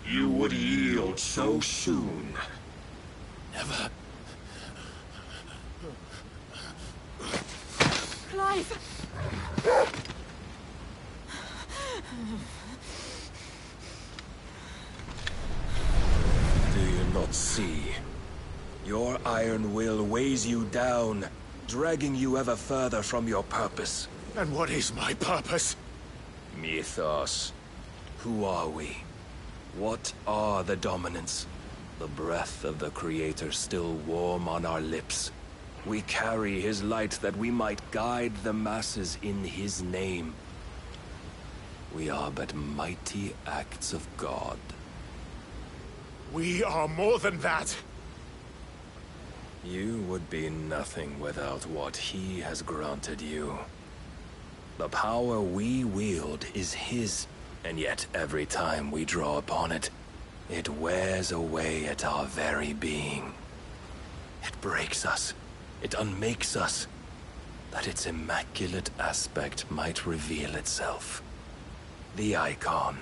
You would yield so soon. Never. Clive! Do you not see? Your iron will weighs you down, dragging you ever further from your purpose. And what is my purpose? Mythos. Who are we? What are the dominants? The breath of the Creator still warm on our lips. We carry his light that we might guide the masses in his name. We are but mighty acts of God. We are more than that. You would be nothing without what he has granted you. The power we wield is his. And yet, every time we draw upon it, it wears away at our very being. It breaks us. It unmakes us, that its immaculate aspect might reveal itself. The icon.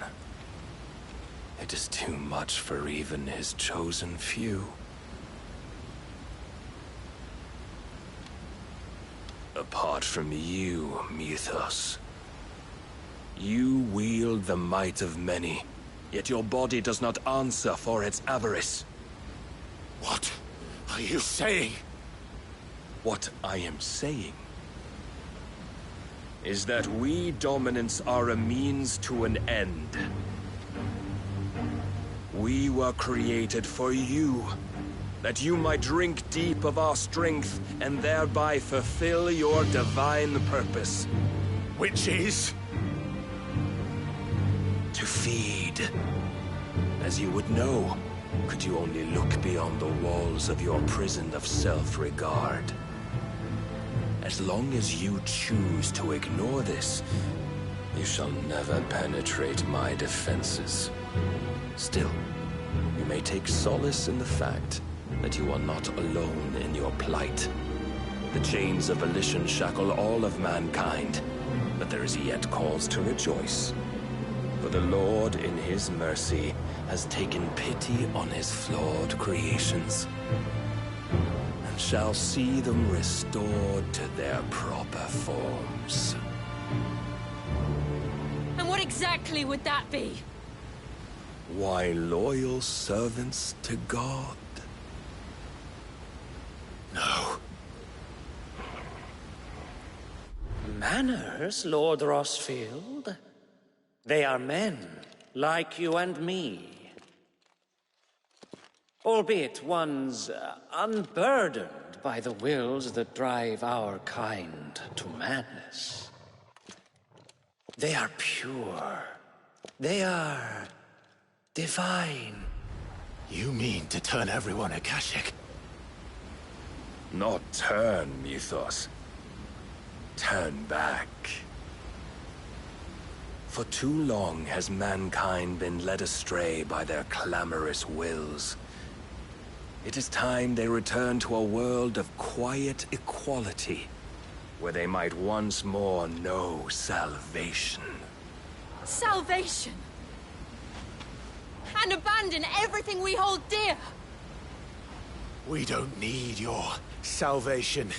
It is too much for even his chosen few. apart from you, Mythos. You wield the might of many, yet your body does not answer for its avarice. What are you saying? What I am saying is that we dominants are a means to an end. We were created for you, that you might drink deep of our strength and thereby fulfill your divine purpose. Which is? To feed. As you would know, could you only look beyond the walls of your prison of self-regard. As long as you choose to ignore this, you shall never penetrate my defenses. Still, you may take solace in the fact that you are not alone in your plight. The chains of volition shackle all of mankind, but there is yet cause to rejoice. For the Lord, in his mercy, has taken pity on his flawed creations, and shall see them restored to their proper forms. And what exactly would that be? Why, loyal servants to God. No. Manners, Lord Rossfield? They are men, like you and me. Albeit ones unburdened by the wills that drive our kind to madness. They are pure. They are divine. You mean to turn everyone Akashic? Not turn, Mythos. Turn back. For too long has mankind been led astray by their clamorous wills. It is time they return to a world of quiet equality, where they might once more know salvation. Salvation? And abandon everything we hold dear? We don't need your salvation.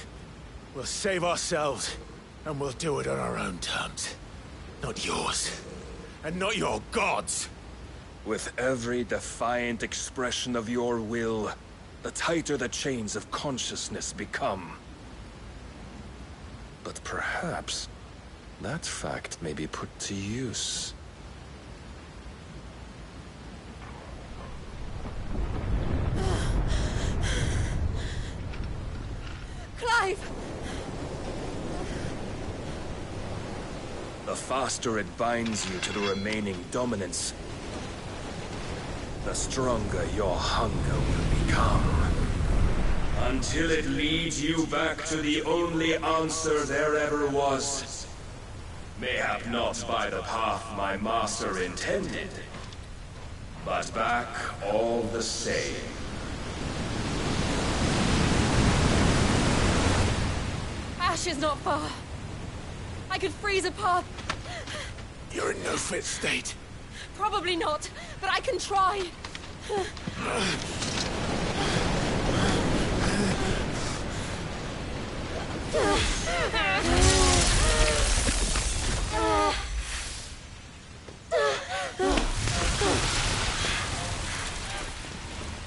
We'll save ourselves, and we'll do it on our own terms. Not yours. And not your gods! With every defiant expression of your will, the tighter the chains of consciousness become. But perhaps that fact may be put to use. Clive! The faster it binds you to the remaining dominance, the stronger your hunger will become. Until it leads you back to the only answer there ever was. Mayhap not by the path my master intended, but back all the same. Ash is not far. I could freeze a path. You're in no fit state. Probably not, but I can try.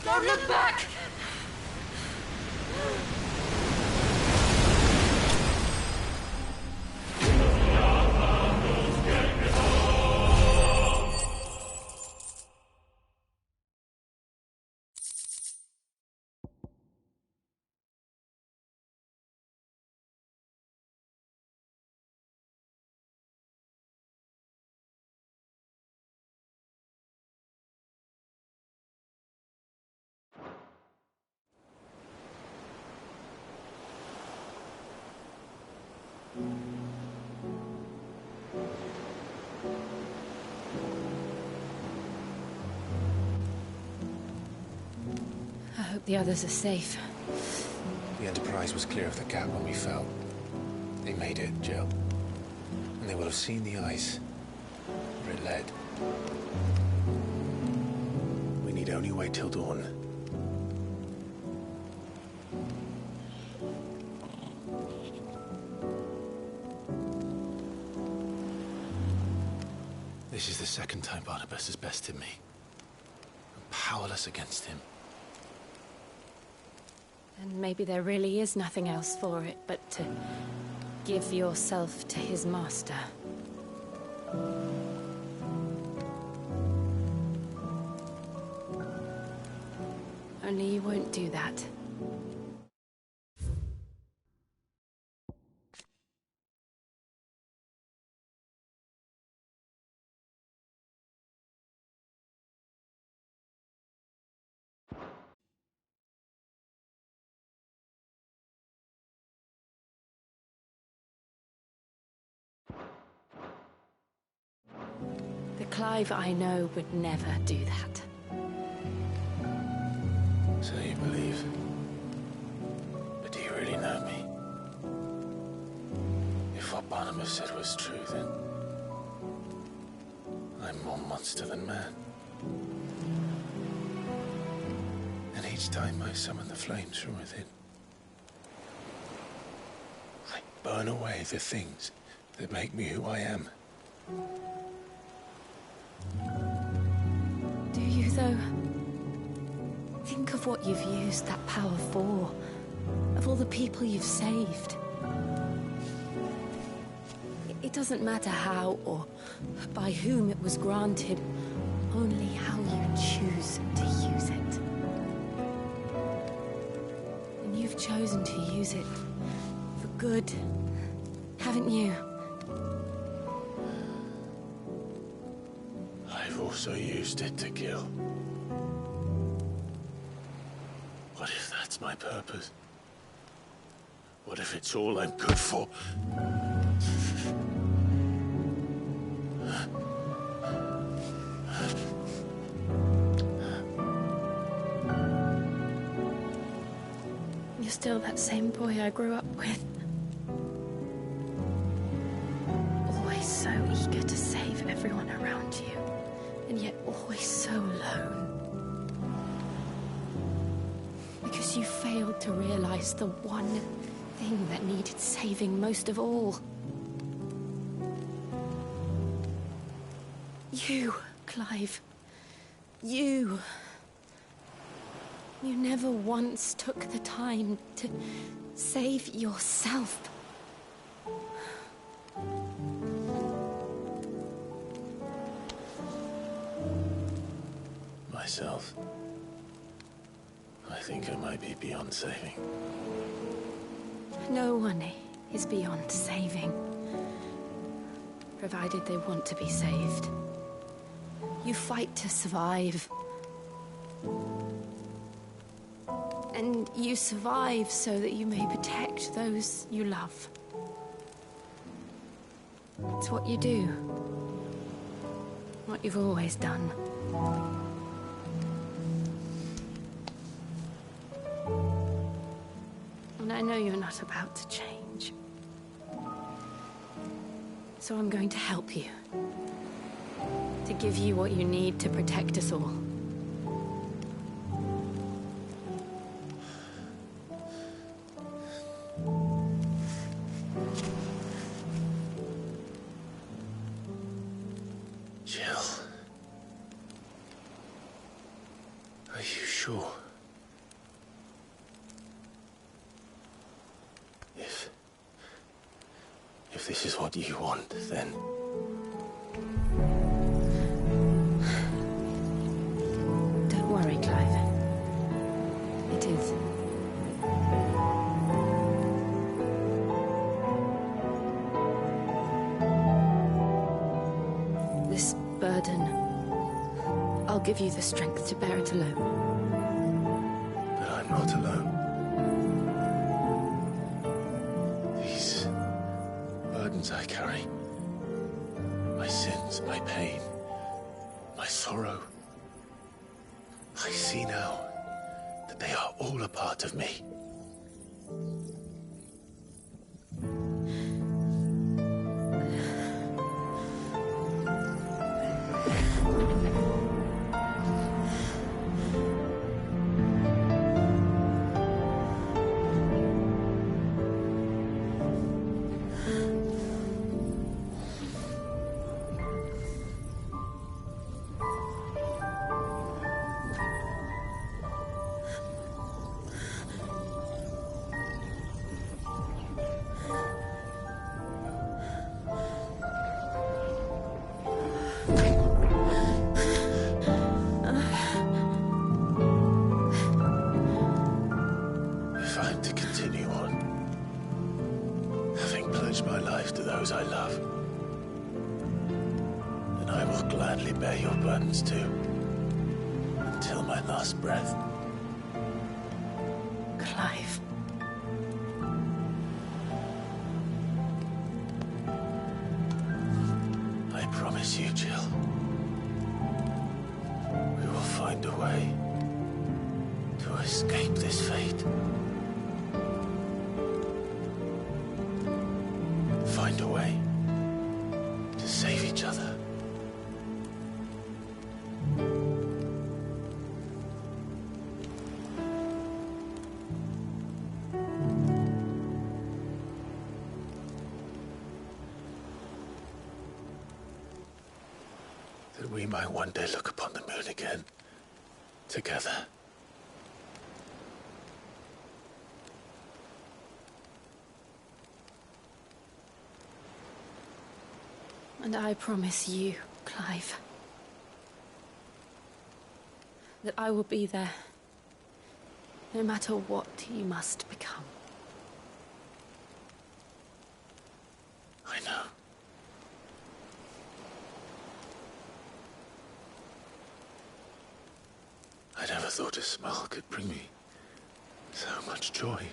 Don't look back! I hope the others are safe. The Enterprise was clear of the gap when we fell. They made it, Jill. And they will have seen the ice where it led. We need only wait till dawn. This is the second time Barnabas has bested me. I'm powerless against him. And maybe there really is nothing else for it but to give yourself to his master. Only you won't do that. The Clive I know would never do that. So you believe? But do you really know me? If what Barnabas said was true, then I'm more monster than man. And each time I summon the flames from within, I burn away the things that make me who I am. Do you, though? Think of what you've used that power for. Of all the people you've saved. It doesn't matter how or by whom it was granted, only how you choose to use it. And you've chosen to use it for good, haven't you? I've also used it to kill. What if that's my purpose? What if it's all I'm good for? You're still that same boy I grew up with. Always so eager to save everyone around you, and yet always so alone. Because you failed to realize the one thing that needed saving most of all. You, Clive. You. You never once took the time to save yourself. Myself? I think I might be beyond saving. No one is beyond saving, provided they want to be saved. You fight to survive. And you survive so that you may protect those you love. It's what you do. What you've always done. And I know you're not about to change. So I'm going to help you. To give you what you need to protect us all. Jill. Are you sure? If this is what you want, then... Don't worry, Clive. It is. This burden, I'll give you the strength to bear it alone. But I'm not alone. These burdens I carry, my sins, my pain, my sorrow, I see now that they are all a part of me. pledged my life to those I love. And I will gladly bear your burdens too, until my last breath. Clive. I promise you, Jill. We will find a way to escape this fate. Find a way to save each other. That we might one day look upon the moon again, together. And I promise you, Clive, that I will be there, no matter what you must become. I know. I never thought a smile could bring me so much joy.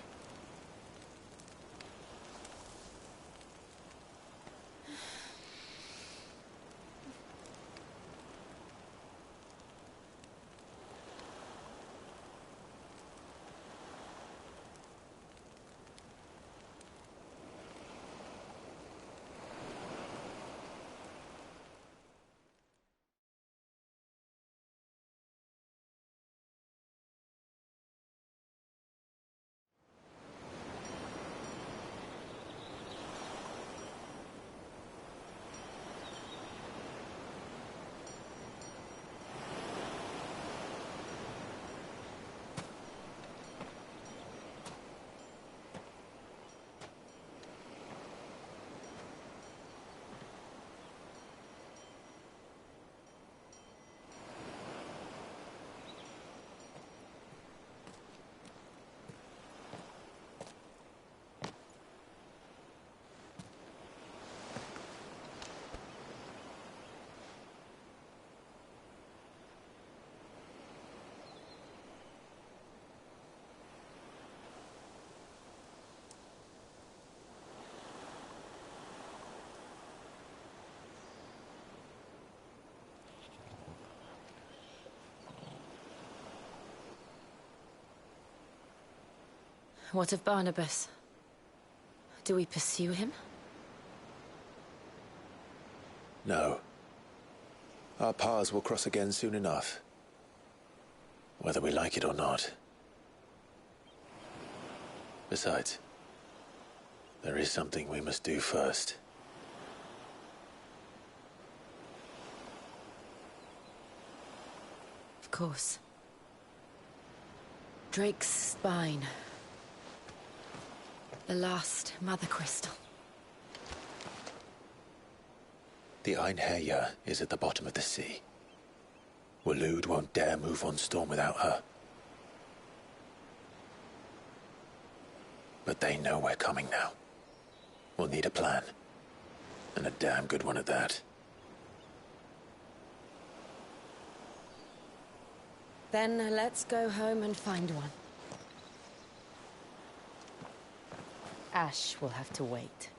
What of Barnabas? Do we pursue him? No. Our paths will cross again soon enough. Whether we like it or not. Besides, there is something we must do first. Of course. Drake's spine. The last Mother Crystal. The Einherjar is at the bottom of the sea. Waloed won't dare move on Storm without her. But they know we're coming now. We'll need a plan. And a damn good one at that. Then let's go home and find one. Ash will have to wait.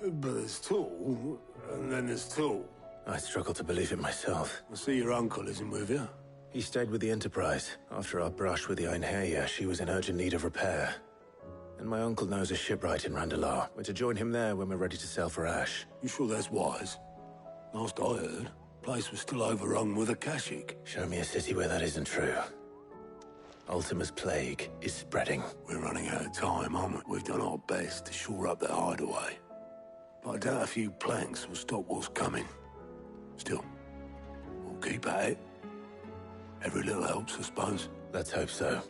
But there's Tool, and then there's Tool. I struggle to believe it myself. I see your uncle isn't with you. He stayed with the Enterprise. After our brush with the Einherjar, she was in urgent need of repair. And my uncle knows a shipwright in Randalar. We're to join him there when we're ready to sail for Ash. You sure that's wise? Last I heard, the place was still overrun with Akashic. Show me a city where that isn't true. Ultima's plague is spreading. We're running out of time, aren't we? We've done our best to shore up their hideaway. But I doubt a few planks will stop what's coming. Still, we'll keep at it. Every little helps, I suppose. Let's hope so.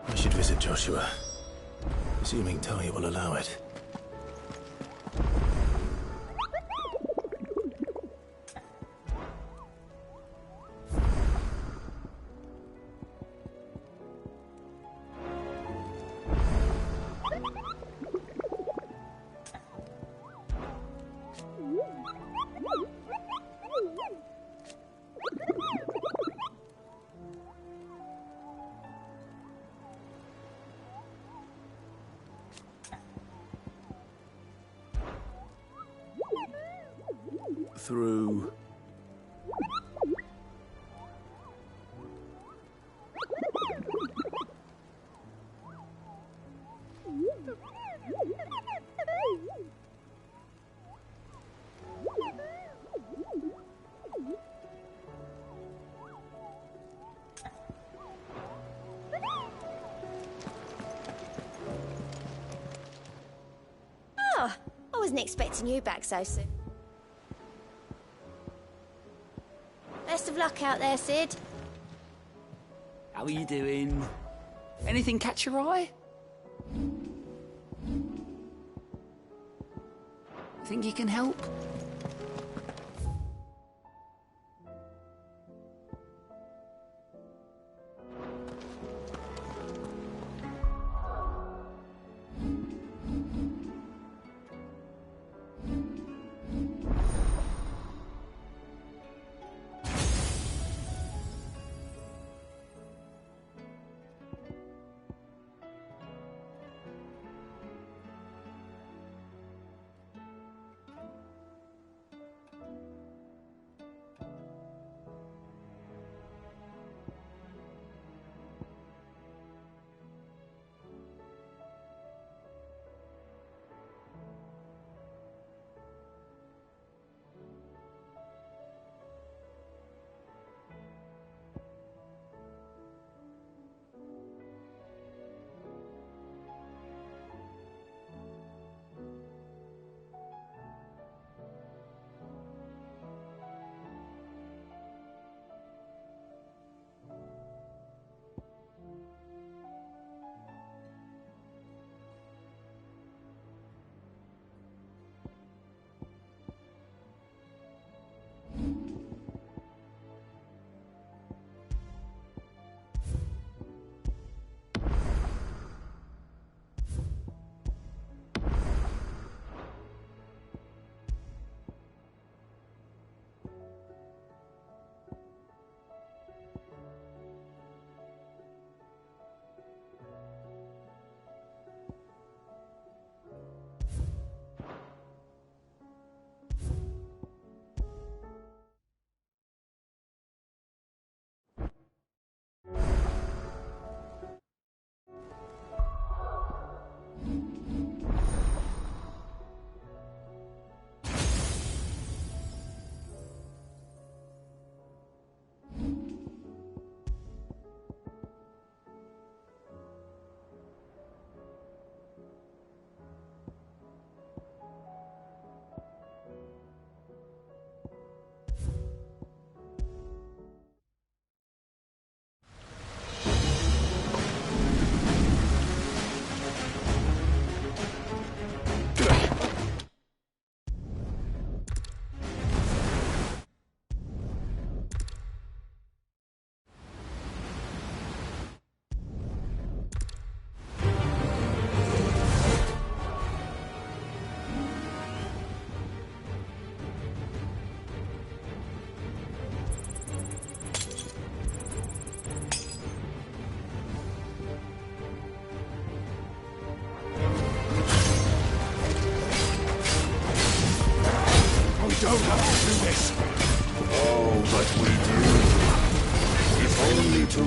I should visit Joshua, assuming Talia will allow it. Through... Oh, I wasn't expecting you back so soon. Best of luck out there, Sid. How are you doing? Anything catch your eye? Think you can help?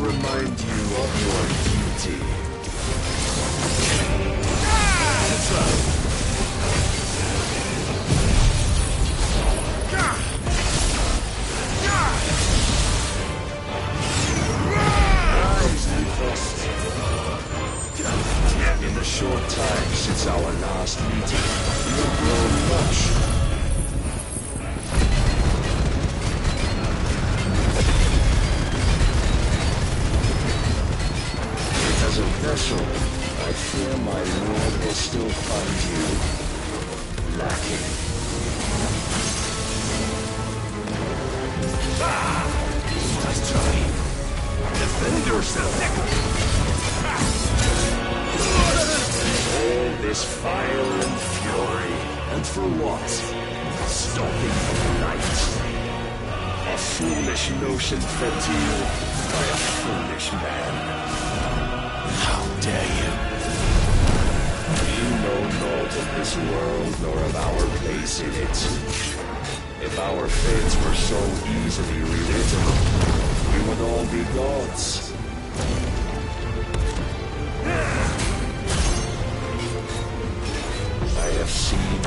remind you of your duty. In the short time since our last meeting, you have grown much. As a vessel, I fear my lord will still find you lacking. Nice try. Defend yourself. All this fire and fury, and for what? Stopping the light. A foolish notion fed to you by a foolish man. How dare you? You know naught of this world, nor of our place in it. If our fates were so easily relatable, we would all be gods. I have seen.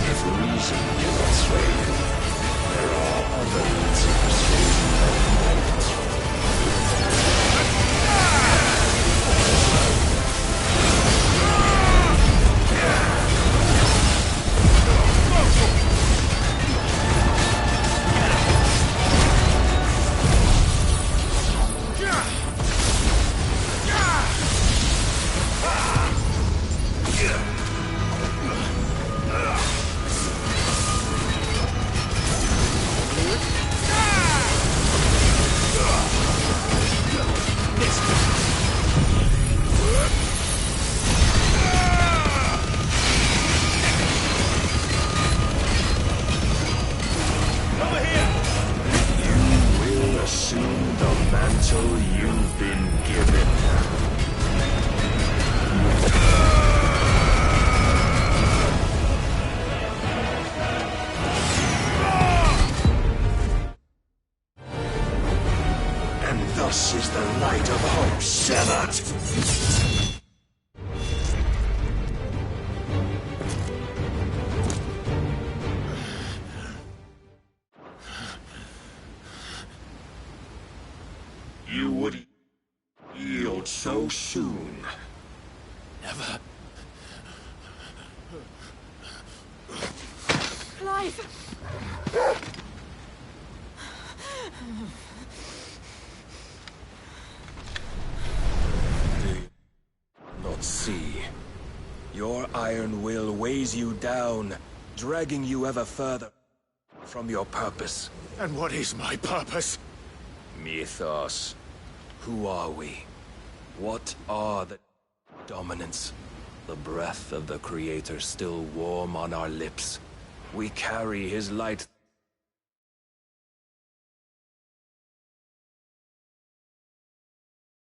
If reason cannot sway you, there are other means of persuasion that might. You've been given. And thus is the light of hope severed. You would yield so soon. Never. Clive! Do you not see? Your iron will weighs you down, dragging you ever further from your purpose. And what is my purpose? Mythos. Who are we? What are the dominants? The breath of the Creator still warm on our lips. We carry his light